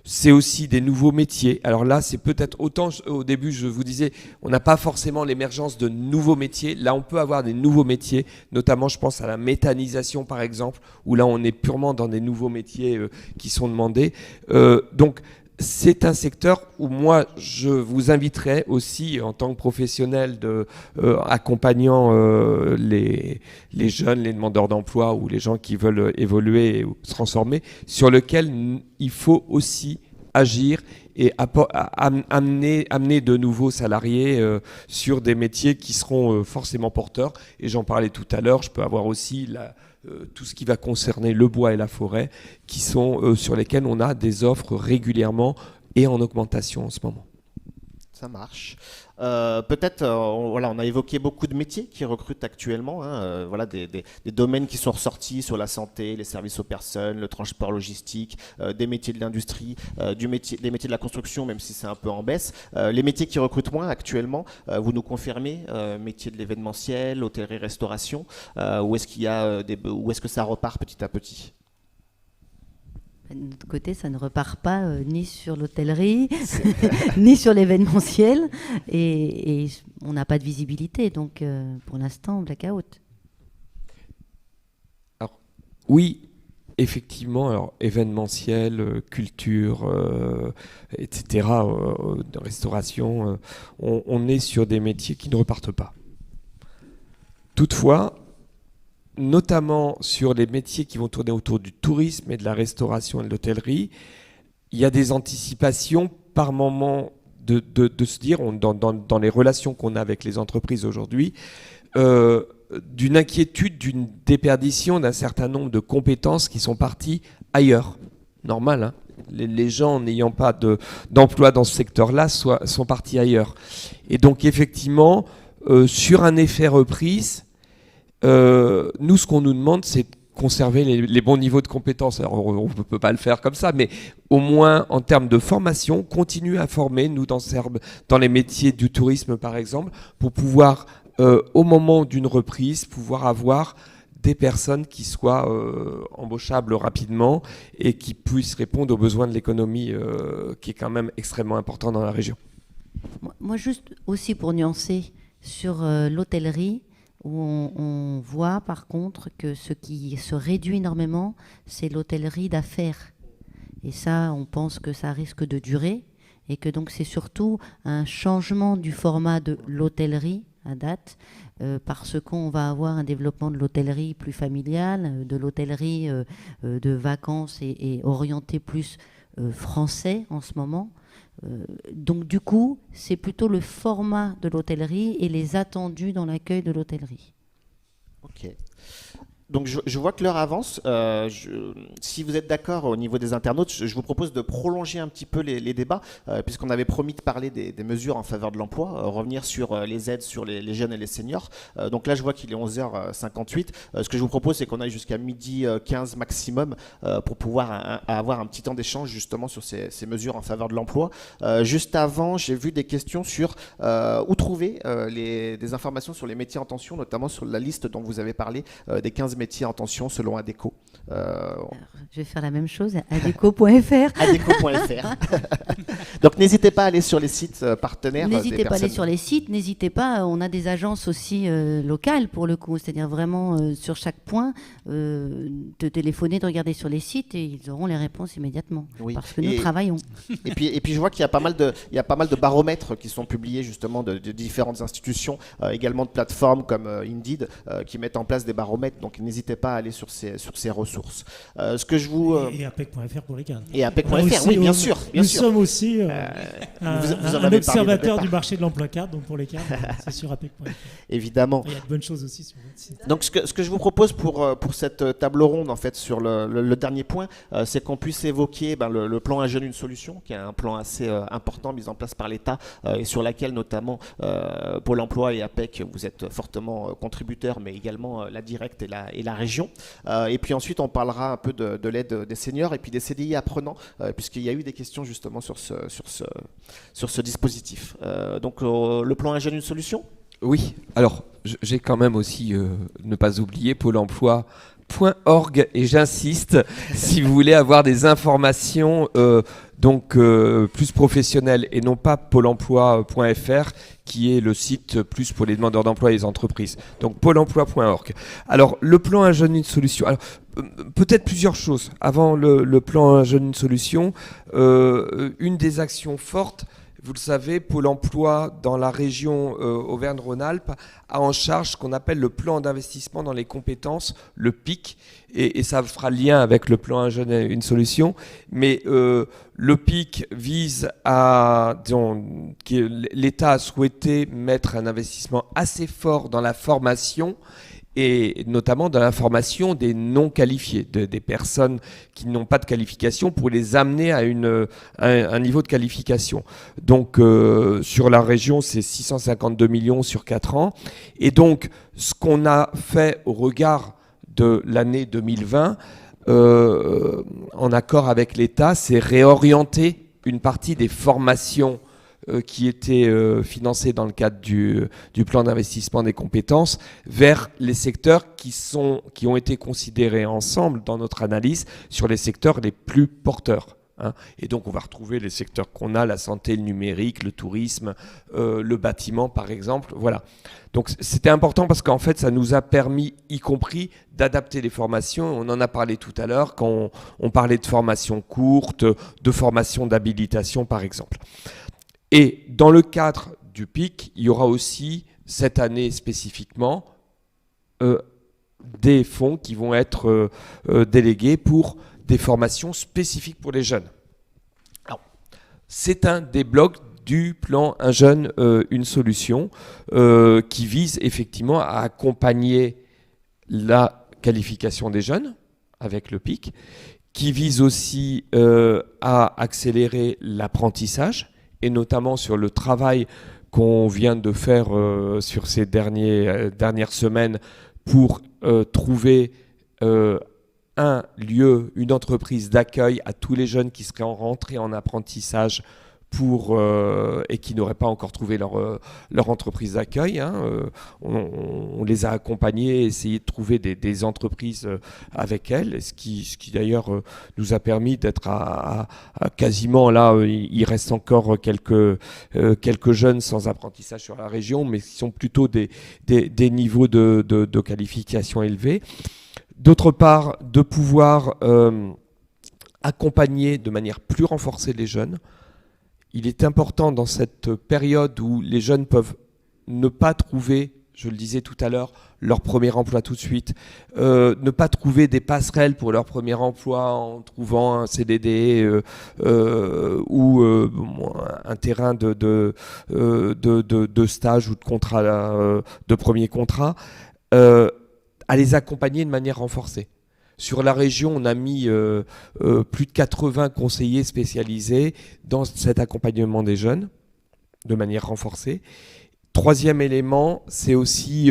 C'est aussi des nouveaux métiers. Alors là, c'est peut-être autant, au début je vous disais, on n'a pas forcément l'émergence de nouveaux métiers. Là, on peut avoir des nouveaux métiers, notamment je pense à la méthanisation par exemple, où là on est purement dans des nouveaux métiers qui sont demandés. Donc c'est un secteur où moi je vous inviterais aussi en tant que professionnel accompagnant les jeunes, les demandeurs d'emploi ou les gens qui veulent évoluer ou se transformer, sur lequel il faut aussi agir et amener de nouveaux salariés sur des métiers qui seront forcément porteurs. Et j'en parlais tout à l'heure, je peux avoir aussi tout ce qui va concerner le bois et la forêt, qui sont sur lesquels on a des offres régulièrement et en augmentation en ce moment. Ça marche. Peut-être, on a évoqué beaucoup de métiers qui recrutent actuellement. Voilà, des domaines qui sont ressortis sur la santé, les services aux personnes, le transport logistique, des métiers de l'industrie, des métiers de la construction, même si c'est un peu en baisse. Les métiers qui recrutent moins actuellement, vous nous confirmez, métiers de l'événementiel, hôtellerie-restauration, où est-ce que ça repart petit à petit ? De notre côté, ça ne repart pas ni sur l'hôtellerie, ni sur l'événementiel, et on n'a pas de visibilité, donc pour l'instant, blackout. Alors, oui, effectivement, alors, événementiel, culture, etc., restauration, on est sur des métiers qui ne repartent pas. Toutefois, notamment sur les métiers qui vont tourner autour du tourisme et de la restauration et de l'hôtellerie, il y a des anticipations par moment de se dire, dans les relations qu'on a avec les entreprises aujourd'hui, d'une inquiétude, d'une déperdition d'un certain nombre de compétences qui sont parties ailleurs. Normal, hein. Les gens n'ayant pas d'emploi dans ce secteur-là sont partis ailleurs. Et donc effectivement, sur un effet reprise, nous, ce qu'on nous demande, c'est de conserver les bons niveaux de compétences. Alors, on ne peut pas le faire comme ça, mais au moins, en termes de formation, continuer à former, nous, dans les métiers du tourisme, par exemple, pour pouvoir, au moment d'une reprise, pouvoir avoir des personnes qui soient embauchables rapidement et qui puissent répondre aux besoins de l'économie, qui est quand même extrêmement important dans la région. Moi, juste aussi pour nuancer sur l'hôtellerie, où on voit par contre que ce qui se réduit énormément, c'est l'hôtellerie d'affaires. Et ça, on pense que ça risque de durer et que donc c'est surtout un changement du format de l'hôtellerie à date, parce qu'on va avoir un développement de l'hôtellerie plus familiale, de l'hôtellerie de vacances et orientée plus français en ce moment. Donc du coup, c'est plutôt le format de l'hôtellerie et les attendus dans l'accueil de l'hôtellerie. Ok. Donc je vois que l'heure avance. Si vous êtes d'accord au niveau des internautes, je vous propose de prolonger un petit peu les débats, puisqu'on avait promis de parler des mesures en faveur de l'emploi, revenir sur les aides sur les jeunes et les seniors. Donc là, je vois qu'il est 11h58. Ce que je vous propose, c'est qu'on aille jusqu'à midi 15 maximum pour pouvoir avoir un petit temps d'échange justement sur ces mesures en faveur de l'emploi. Juste avant, j'ai vu des questions sur où trouver des informations sur les métiers en tension, notamment sur la liste dont vous avez parlé, des 15 métiers en tension selon ADECO. Alors, je vais faire la même chose, adeco.fr. adeco.fr. Donc n'hésitez pas à aller sur les sites partenaires. N'hésitez pas à aller sur les sites, n'hésitez pas, on a des agences aussi locales pour le coup, c'est-à-dire vraiment sur chaque point, de téléphoner, de regarder sur les sites et ils auront les réponses immédiatement, Oui. parce que nous travaillons. Et puis je vois qu'il y a pas mal de baromètres qui sont publiés justement de différentes institutions, également de plateformes comme Indeed, qui mettent en place des baromètres. Donc n'hésitez pas à aller sur ces ressources. Ce que je vous Et APEC.fr pour les cadres. et APEC.fr, oui, bien sûr. Nous sommes aussi vous en un avez parlé observateur au du départ. marché de l'emploi cadre, donc pour les cadres, c'est sur APEC.fr. Évidemment. Il y a de bonnes choses aussi sur votre site. Donc ce que je vous propose pour cette table ronde en fait sur le dernier point, c'est qu'on puisse évoquer le plan Un jeune une solution, qui est un plan assez important mis en place par l'État et sur laquelle notamment Pôle emploi et APEC, vous êtes fortement contributeurs, mais également la directe et la région. Et puis ensuite on parlera un peu de l'aide des seniors et puis des CDI apprenants, puisqu'il y a eu des questions justement sur ce dispositif. Donc le plan Un jeune une solution. Oui, alors j'ai quand même aussi ne pas oublier Pôle emploi.org et j'insiste si vous voulez avoir des informations plus professionnelles et non pas pôle emploi.fr qui est le site plus pour les demandeurs d'emploi et les entreprises. Donc pôle emploi.org. Alors le plan Un jeune une solution. Alors peut-être plusieurs choses. Avant le plan Un jeune une solution, une des actions fortes. Vous le savez, Pôle emploi dans la région Auvergne-Rhône-Alpes a en charge ce qu'on appelle le plan d'investissement dans les compétences, le PIC, et ça fera lien avec le plan Un jeune une solution. Mais le PIC vise l'État a souhaité mettre un investissement assez fort dans la formation, et notamment dans la formation des non qualifiés, des personnes qui n'ont pas de qualification, pour les amener à un niveau de qualification. Donc sur la région, c'est 652 millions sur 4 ans. Et donc ce qu'on a fait au regard de l'année 2020, en accord avec l'État, c'est réorienter une partie des formations qui étaient financés dans le cadre du plan d'investissement des compétences vers les secteurs qui ont été considérés ensemble dans notre analyse sur les secteurs les plus porteurs. Et donc on va retrouver les secteurs qu'on a, la santé, le numérique, le tourisme, le bâtiment par exemple. Voilà. Donc c'était important parce qu'en fait ça nous a permis, y compris, d'adapter les formations. On en a parlé tout à l'heure quand on parlait de formation courte, de formation d'habilitation par exemple. Et dans le cadre du PIC, il y aura aussi, cette année spécifiquement, des fonds qui vont être délégués pour des formations spécifiques pour les jeunes. Alors, c'est un des blocs du plan Un jeune, une solution, qui vise effectivement à accompagner la qualification des jeunes avec le PIC, qui vise aussi à accélérer l'apprentissage, et notamment sur le travail qu'on vient de faire sur ces dernières semaines pour trouver un lieu, une entreprise d'accueil à tous les jeunes qui seraient en rentrée en apprentissage et qui n'auraient pas encore trouvé leur entreprise d'accueil. On les a accompagnés, essayé de trouver des entreprises avec elles, ce qui d'ailleurs nous a permis d'être à quasiment là, il reste encore quelques jeunes sans apprentissage sur la région, mais qui sont plutôt des niveaux de qualification élevés. D'autre part, de pouvoir accompagner de manière plus renforcée les jeunes. Il est important dans cette période où les jeunes peuvent ne pas trouver, je le disais tout à l'heure, leur premier emploi tout de suite, ne pas trouver des passerelles pour leur premier emploi en trouvant un CDD ou un terrain de stage ou de contrat, de premier contrat. à les accompagner de manière renforcée. Sur la région, on a mis plus de 80 conseillers spécialisés dans cet accompagnement des jeunes, de manière renforcée. Troisième élément, c'est aussi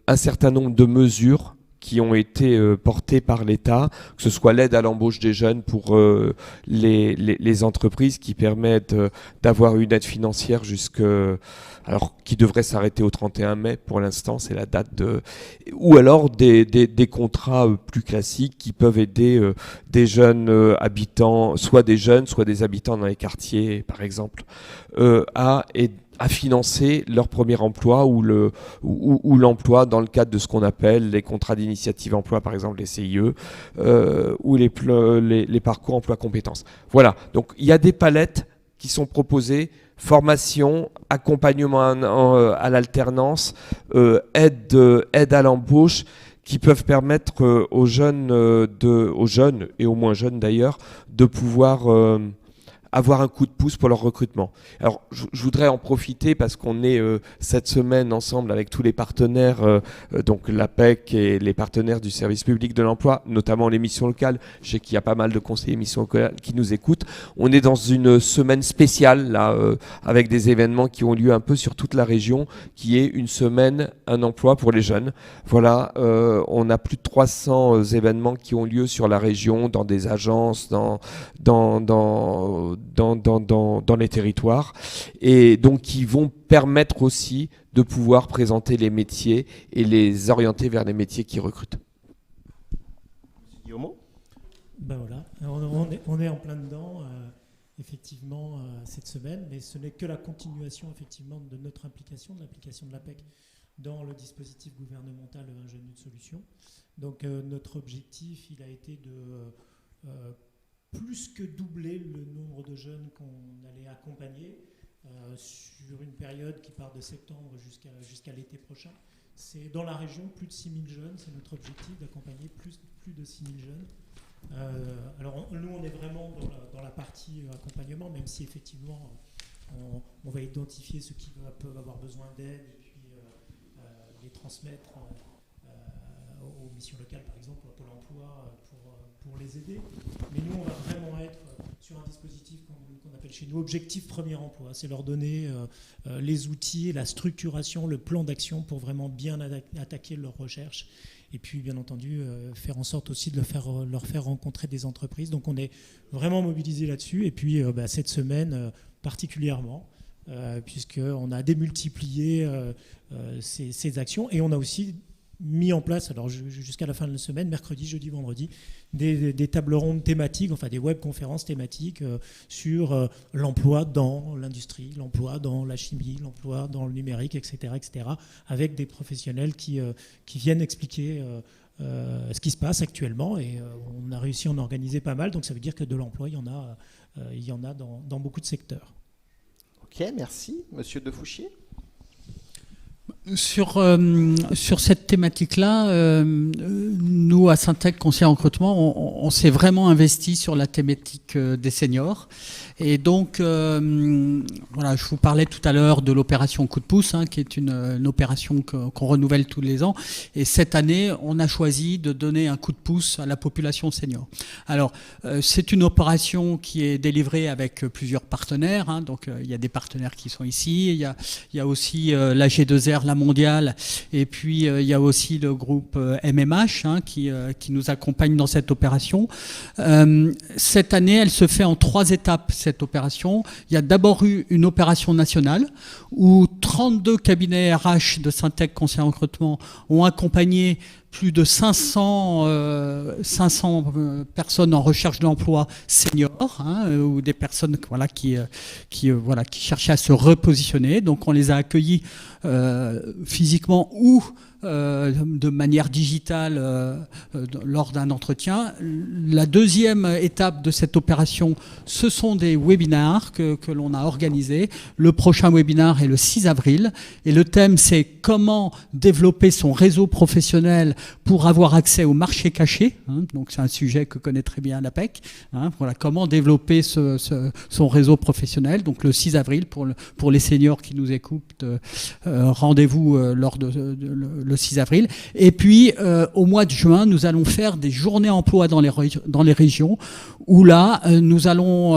un certain nombre de mesures qui ont été portées par l'État, que ce soit l'aide à l'embauche des jeunes pour les entreprises qui permettent d'avoir une aide financière alors qui devrait s'arrêter au 31 mai pour l'instant, c'est la date ou alors des contrats plus classiques qui peuvent aider des jeunes habitants, soit des jeunes, soit des habitants dans les quartiers, par exemple, à financer leur premier emploi ou l'emploi dans le cadre de ce qu'on appelle les contrats d'initiative emploi, par exemple les CIE, ou les parcours emploi compétences. Voilà, donc il y a des palettes qui sont proposées: formation, accompagnement à l'alternance, aide à l'embauche, qui peuvent permettre aux jeunes et aux moins jeunes d'ailleurs de pouvoir avoir un coup de pouce pour leur recrutement. Alors, je voudrais en profiter parce qu'on est cette semaine ensemble avec tous les partenaires, donc l'APEC et les partenaires du service public de l'emploi, notamment les missions locales. Je sais qu'il y a pas mal de conseillers missions locales qui nous écoutent. On est dans une semaine spéciale, là, avec des événements qui ont lieu un peu sur toute la région, qui est une semaine, un emploi pour les jeunes. Voilà, on a plus de 300 événements qui ont lieu sur la région, dans des agences, dans les territoires, et donc qui vont permettre aussi de pouvoir présenter les métiers et les orienter vers les métiers qui recrutent. Guillaume ? Ben voilà, on est en plein dedans, effectivement, cette semaine, mais ce n'est que la continuation, effectivement, de notre implication, de l'application de l'APEC dans le dispositif gouvernemental Un jeune, une solution. Donc notre objectif, il a été de plus que doubler le nombre de jeunes qu'on allait accompagner sur une période qui part de septembre jusqu'à l'été prochain. C'est dans la région, plus de 6 000 jeunes, c'est notre objectif d'accompagner plus de 6 000 jeunes. Alors nous, on est vraiment dans la partie accompagnement, même si effectivement on va identifier ceux qui peuvent avoir besoin d'aide et puis les transmettre aux missions locales, par exemple, à Pôle emploi, pour les aider. Mais nous, on va vraiment être sur un dispositif qu'on appelle chez nous objectif premier emploi. C'est leur donner les outils, la structuration, le plan d'action pour vraiment bien attaquer leur recherche. Et puis, bien entendu, faire en sorte aussi de leur faire rencontrer des entreprises. Donc, on est vraiment mobilisés là-dessus. Et puis, cette semaine, particulièrement, puisqu'on a démultiplié ces actions. Et on a aussi mis en place, alors jusqu'à la fin de la semaine, mercredi, jeudi, vendredi, des tables rondes thématiques, enfin des webconférences thématiques sur l'emploi dans l'industrie, l'emploi dans la chimie, l'emploi dans le numérique, etc., avec des professionnels qui viennent expliquer ce qui se passe actuellement. Et on a réussi à en organiser pas mal, donc ça veut dire que de l'emploi, il y en a dans beaucoup de secteurs. Ok, merci. Monsieur Defouchier ? Sur cette thématique-là, nous, à Syntec Conseil en recrutement, on s'est vraiment investi sur la thématique des seniors. Et donc, voilà, je vous parlais tout à l'heure de l'opération Coup de pouce, qui est une opération qu'on renouvelle tous les ans. Et cette année, on a choisi de donner un coup de pouce à la population senior. Alors, c'est une opération qui est délivrée avec plusieurs partenaires. Donc, il y a des partenaires qui sont ici. Il y a aussi la G2R, la mondiale. Et puis, il y a aussi le groupe MMH qui nous accompagne dans cette opération. Cette année, elle se fait en 3 étapes, cette opération. Il y a d'abord eu une opération nationale où 32 cabinets RH de Syntec Conseil en recrutement ont accompagné plus de 500 personnes en recherche d'emploi seniors, ou des personnes qui cherchaient à se repositionner. Donc on les a accueillis physiquement ou de manière digitale lors d'un entretien. La deuxième étape de cette opération, ce sont des webinars que l'on a organisés. Le prochain webinar est le 6 avril et le thème c'est comment développer son réseau professionnel pour avoir accès au marché caché. Donc c'est un sujet que connaît très bien l'APEC. Voilà, comment développer son réseau professionnel. Donc le 6 avril pour les seniors qui nous écoutent, rendez-vous lors de le le 6 avril. Et puis, au mois de juin, nous allons faire des journées emploi dans les régions, où là, nous allons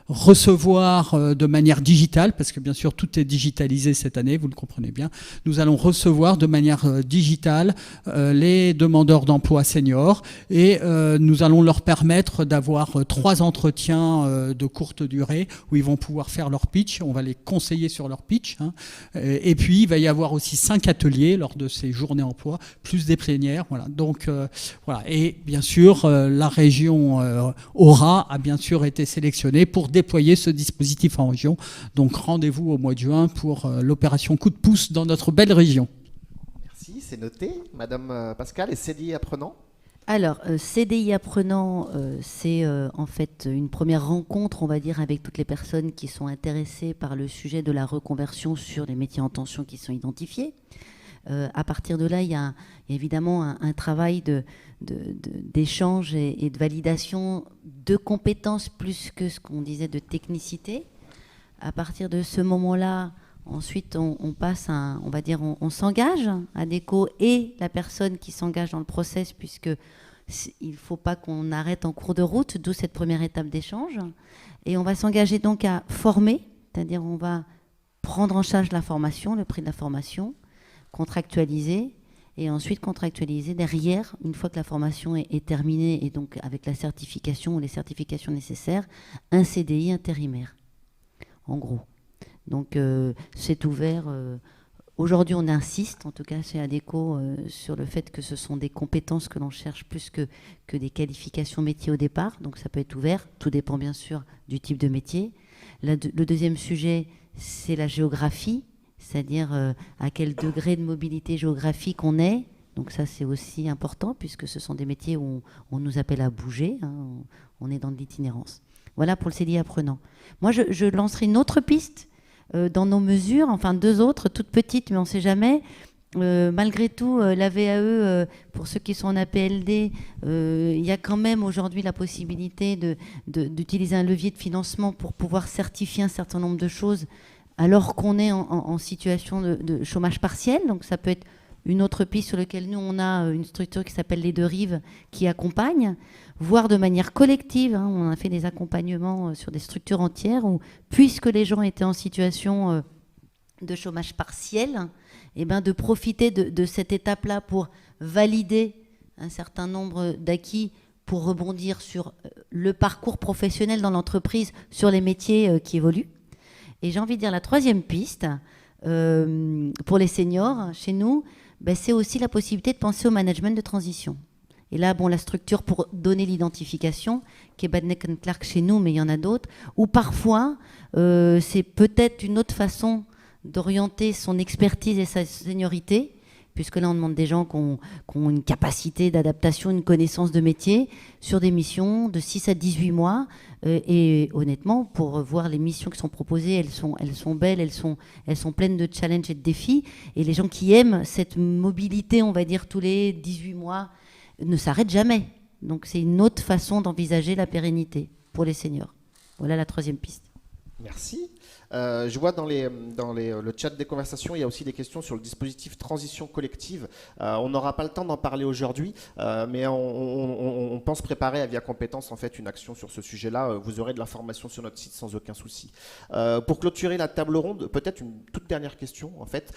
recevoir de manière digitale, parce que bien sûr tout est digitalisé cette année, vous le comprenez bien, nous allons recevoir de manière digitale les demandeurs d'emploi seniors, et nous allons leur permettre d'avoir 3 entretiens de courte durée où ils vont pouvoir faire leur pitch, on va les conseiller sur leur pitch, hein. Et puis il va y avoir aussi 5 ateliers lors de ces journées emploi, plus des plénières, voilà. Donc voilà, et bien sûr la région Aura a bien sûr été sélectionnée pour déployer ce dispositif en région. Donc rendez-vous au mois de juin pour l'opération Coup de pouce dans notre belle région. Merci, c'est noté. Madame Pascal, et CDI apprenant? Alors, CDI apprenant, c'est en fait une première rencontre, on va dire, avec toutes les personnes qui sont intéressées par le sujet de la reconversion sur les métiers en tension qui sont identifiés. À partir de là, il y a évidemment un travail d'échange et de validation de compétences plus que ce qu'on disait de technicité. À partir de ce moment-là, ensuite, on passe on va dire, on s'engage, ADECO et la personne qui s'engage dans le process, puisque il ne faut pas qu'on arrête en cours de route, d'où cette première étape d'échange. Et on va s'engager donc à former, c'est-à-dire on va prendre en charge la formation, le prix de la formation, contractualiser, et ensuite contractualiser derrière, une fois que la formation est terminée, et donc avec la certification ou les certifications nécessaires, un CDI intérimaire, en gros. Donc c'est ouvert. Aujourd'hui, on insiste, en tout cas chez ADECO, sur le fait que ce sont des compétences que l'on cherche plus que des qualifications métiers au départ. Donc ça peut être ouvert, tout dépend bien sûr du type de métier. Le deuxième sujet, c'est la géographie, c'est-à-dire à quel degré de mobilité géographique on est. Donc ça, c'est aussi important, puisque ce sont des métiers où on nous appelle à bouger, hein, on est dans de l'itinérance. Voilà pour le CDI apprenant. Moi, je lancerai une autre piste dans nos mesures, enfin 2 autres, toutes petites, mais on ne sait jamais. Malgré tout, la VAE, pour ceux qui sont en APLD, il y a quand même aujourd'hui la possibilité d'utiliser un levier de financement pour pouvoir certifier un certain nombre de choses, alors qu'on est en situation de chômage partiel. Donc ça peut être une autre piste sur laquelle nous, on a une structure qui s'appelle les 2 Rives qui accompagne, voire de manière collective, hein. On a fait des accompagnements sur des structures entières où, puisque les gens étaient en situation de chômage partiel, eh ben de profiter de cette étape-là pour valider un certain nombre d'acquis pour rebondir sur le parcours professionnel dans l'entreprise, sur les métiers qui évoluent. Et j'ai envie de dire la 3e piste, pour les seniors, chez nous, ben, c'est aussi la possibilité de penser au management de transition. Et là, bon, la structure pour donner l'identification, qui est Badneck & Clark chez nous, mais il y en a d'autres, ou parfois, c'est peut-être une autre façon d'orienter son expertise et sa seniorité, puisque là, on demande des gens qui ont une capacité d'adaptation, une connaissance de métier, sur des missions de 6 à 18 mois. Et honnêtement, pour voir les missions qui sont proposées, elles sont belles, elles sont pleines de challenges et de défis. Et les gens qui aiment cette mobilité, on va dire, tous les 18 mois, ne s'arrêtent jamais. Donc c'est une autre façon d'envisager la pérennité pour les seniors. Voilà la 3e piste. Merci. Je vois dans le chat des conversations, il y a aussi des questions sur le dispositif transition collective. On n'aura pas le temps d'en parler aujourd'hui, mais on pense préparer à Via Compétences en fait une action sur ce sujet-là. Vous aurez de l'information sur notre site sans aucun souci. Pour clôturer la table ronde, peut-être une toute dernière question en fait.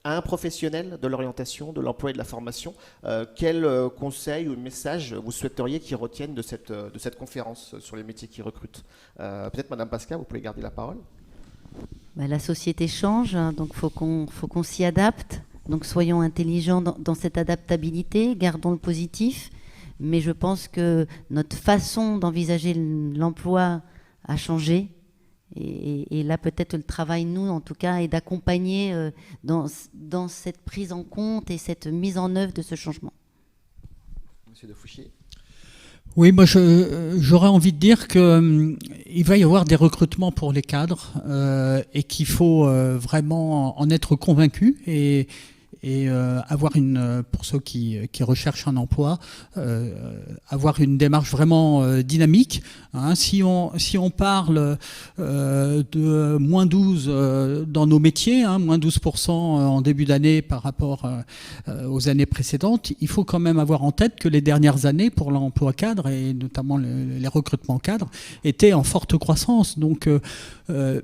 À un professionnel de l'orientation, de l'emploi et de la formation, quel conseil ou message vous souhaiteriez qu'il retienne de cette conférence sur les métiers qui recrutent? Peut-être Madame Pascal, vous pouvez garder la parole. Ben, la société change, hein, donc faut qu'on s'y adapte. Donc soyons intelligents dans cette adaptabilité, gardons le positif. Mais je pense que notre façon d'envisager l'emploi a changé. Et là, peut-être le travail, nous, en tout cas, est d'accompagner dans cette prise en compte et cette mise en œuvre de ce changement. Monsieur de Fouchier. Oui, moi j'aurais envie de dire qu'il va y avoir des recrutements pour les cadres et qu'il faut vraiment en être convaincu. Et et avoir pour ceux qui recherchent un emploi, avoir une démarche vraiment dynamique. Hein. Si on parle de moins 12 dans nos métiers, hein, moins 12% en début d'année par rapport aux années précédentes, il faut quand même avoir en tête que les dernières années pour l'emploi cadre et notamment les recrutements cadres étaient en forte croissance. Donc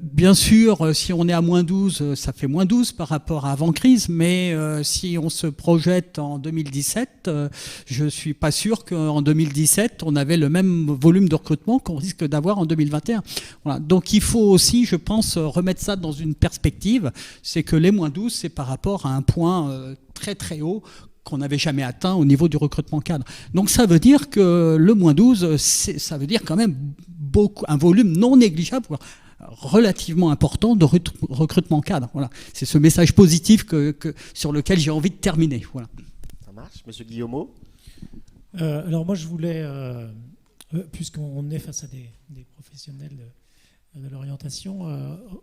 bien sûr, si on est à moins 12, ça fait moins 12 par rapport à avant-crise, mais si on se projette en 2017, je ne suis pas sûr qu'en 2017, on avait le même volume de recrutement qu'on risque d'avoir en 2021. Voilà. Donc il faut aussi, je pense, remettre ça dans une perspective, c'est que les moins 12, c'est par rapport à un point très très haut qu'on n'avait jamais atteint au niveau du recrutement cadre. Donc ça veut dire que le moins 12, ça veut dire quand même un volume non négligeable, relativement important de recrutement cadre. Voilà. C'est ce message positif sur lequel j'ai envie de terminer. Voilà. Ça marche. Monsieur Guillemot. Alors moi je voulais, puisqu'on est face à des professionnels de l'orientation,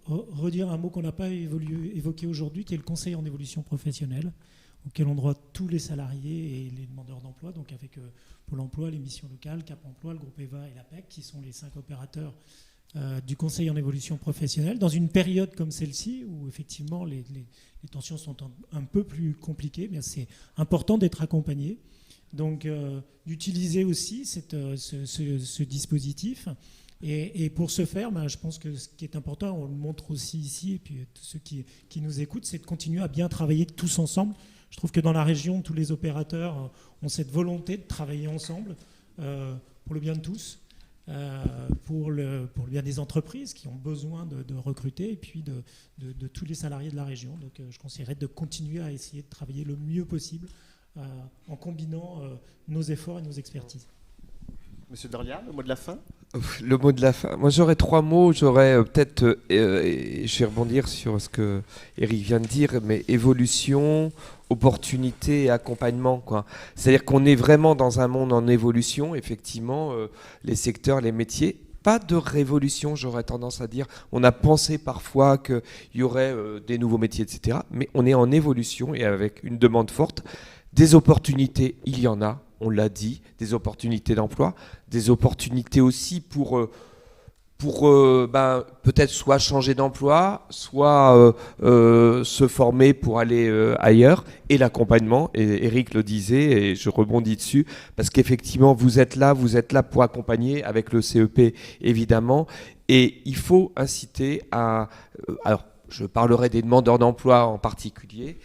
redire un mot qu'on n'a pas évoqué aujourd'hui, qui est le conseil en évolution professionnelle, auquel ont droit tous les salariés et les demandeurs d'emploi, donc avec Pôle emploi, les missions locales, Cap emploi, le groupe EVA et l'APEC, qui sont les 5 opérateurs du conseil en évolution professionnelle, dans une période comme celle-ci, où effectivement les tensions sont un peu plus compliquées, bien c'est important d'être accompagné, donc d'utiliser aussi ce dispositif. Et pour ce faire, je pense que ce qui est important, on le montre aussi ici, et puis tous ceux qui nous écoutent, c'est de continuer à bien travailler tous ensemble. Je trouve que dans la région, tous les opérateurs ont cette volonté de travailler ensemble pour le bien de tous, pour le bien des entreprises qui ont besoin de recruter, et puis de tous les salariés de la région. Donc je conseillerais de continuer à essayer de travailler le mieux possible en combinant nos efforts et nos expertises. Monsieur Dorlia, le mot de la fin. Le mot de la fin. Moi, j'aurais 3 mots. J'aurais peut-être, je vais rebondir sur ce que Eric vient de dire, mais évolution, opportunité et accompagnement, quoi. C'est-à-dire qu'on est vraiment dans un monde en évolution, effectivement, les secteurs, les métiers. Pas de révolution, j'aurais tendance à dire. On a pensé parfois qu'il y aurait des nouveaux métiers, etc. Mais on est en évolution et avec une demande forte. Des opportunités, il y en a. On l'a dit, des opportunités d'emploi, des opportunités aussi pour peut-être soit changer d'emploi, soit se former pour aller ailleurs, et l'accompagnement, et Eric le disait, et je rebondis dessus, parce qu'effectivement, vous êtes là pour accompagner avec le CEP, évidemment, et il faut inciter à... alors, je parlerai des demandeurs d'emploi en particulier,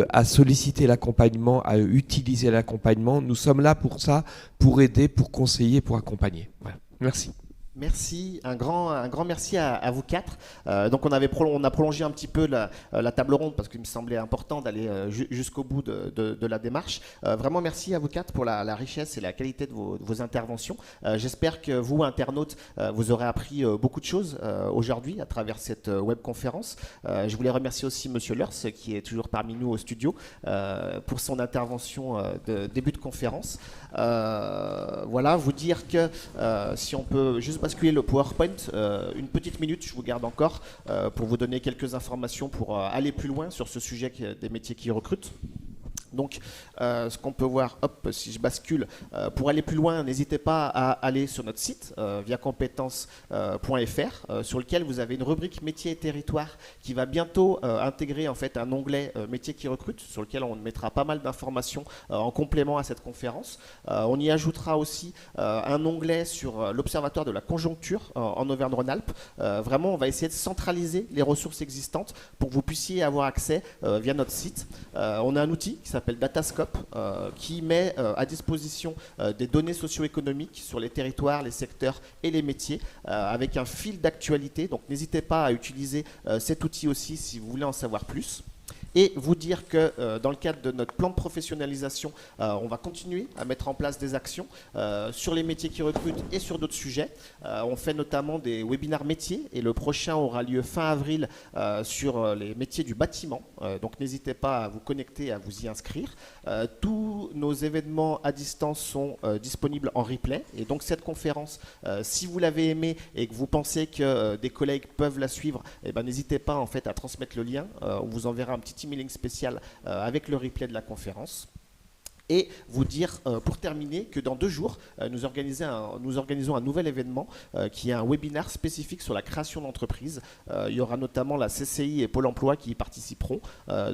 à solliciter l'accompagnement, à utiliser l'accompagnement. Nous sommes là pour ça, pour aider, pour conseiller, pour accompagner. Voilà. Merci. Merci, un grand merci à vous 4. Donc on a prolongé un petit peu la table ronde parce qu'il me semblait important d'aller jusqu'au bout de la démarche. Vraiment merci à vous 4 pour la richesse et la qualité de vos interventions. J'espère que vous, internautes, vous aurez appris beaucoup de choses aujourd'hui à travers cette webconférence. Je voulais remercier aussi Monsieur Leurs, qui est toujours parmi nous au studio, pour son intervention de début de conférence. Voilà, vous dire que si on peut juste basculer le PowerPoint, une petite minute, je vous garde encore pour vous donner quelques informations pour aller plus loin sur ce sujet des métiers qui recrutent. Donc, ce qu'on peut voir, hop, si je bascule, pour aller plus loin, n'hésitez pas à aller sur notre site via compétences.fr, sur lequel vous avez une rubrique métiers et territoires qui va bientôt intégrer en fait un onglet métiers qui recrutent, sur lequel on mettra pas mal d'informations en complément à cette conférence. On y ajoutera aussi un onglet sur l'Observatoire de la conjoncture en Auvergne-Rhône-Alpes. Vraiment, on va essayer de centraliser les ressources existantes pour que vous puissiez avoir accès via notre site. On a un outil qui s'appelle Datascope, qui met à disposition des données socio-économiques sur les territoires, les secteurs et les métiers, avec un fil d'actualité. Donc n'hésitez pas à utiliser cet outil aussi si vous voulez en savoir plus. Et vous dire que dans le cadre de notre plan de professionnalisation, on va continuer à mettre en place des actions sur les métiers qui recrutent et sur d'autres sujets. On fait notamment des webinaires métiers et le prochain aura lieu fin avril sur les métiers du bâtiment. Donc n'hésitez pas à vous connecter, à vous y inscrire. Tous nos événements à distance sont disponibles en replay. Et donc cette conférence, si vous l'avez aimée et que vous pensez que des collègues peuvent la suivre, eh ben, n'hésitez pas en fait à transmettre le lien. On vous enverra un petit petit emailing spécial avec le replay de la conférence. Et vous dire, pour terminer, que dans 2 jours, nous organisons un nouvel événement qui est un webinaire spécifique sur la création d'entreprise. Il y aura notamment la CCI et Pôle emploi qui y participeront.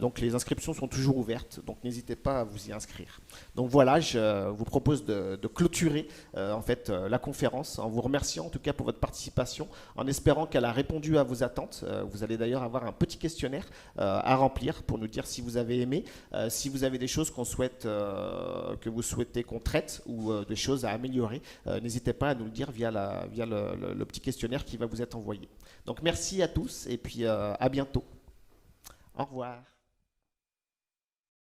Donc les inscriptions sont toujours ouvertes, donc n'hésitez pas à vous y inscrire. Donc voilà, je vous propose de clôturer en fait, la conférence en vous remerciant en tout cas pour votre participation, en espérant qu'elle a répondu à vos attentes. Vous allez d'ailleurs avoir un petit questionnaire à remplir pour nous dire si vous avez aimé, si vous avez des choses que vous souhaitez qu'on traite ou des choses à améliorer, n'hésitez pas à nous le dire via le petit questionnaire qui va vous être envoyé. Donc merci à tous et puis à bientôt. Au revoir.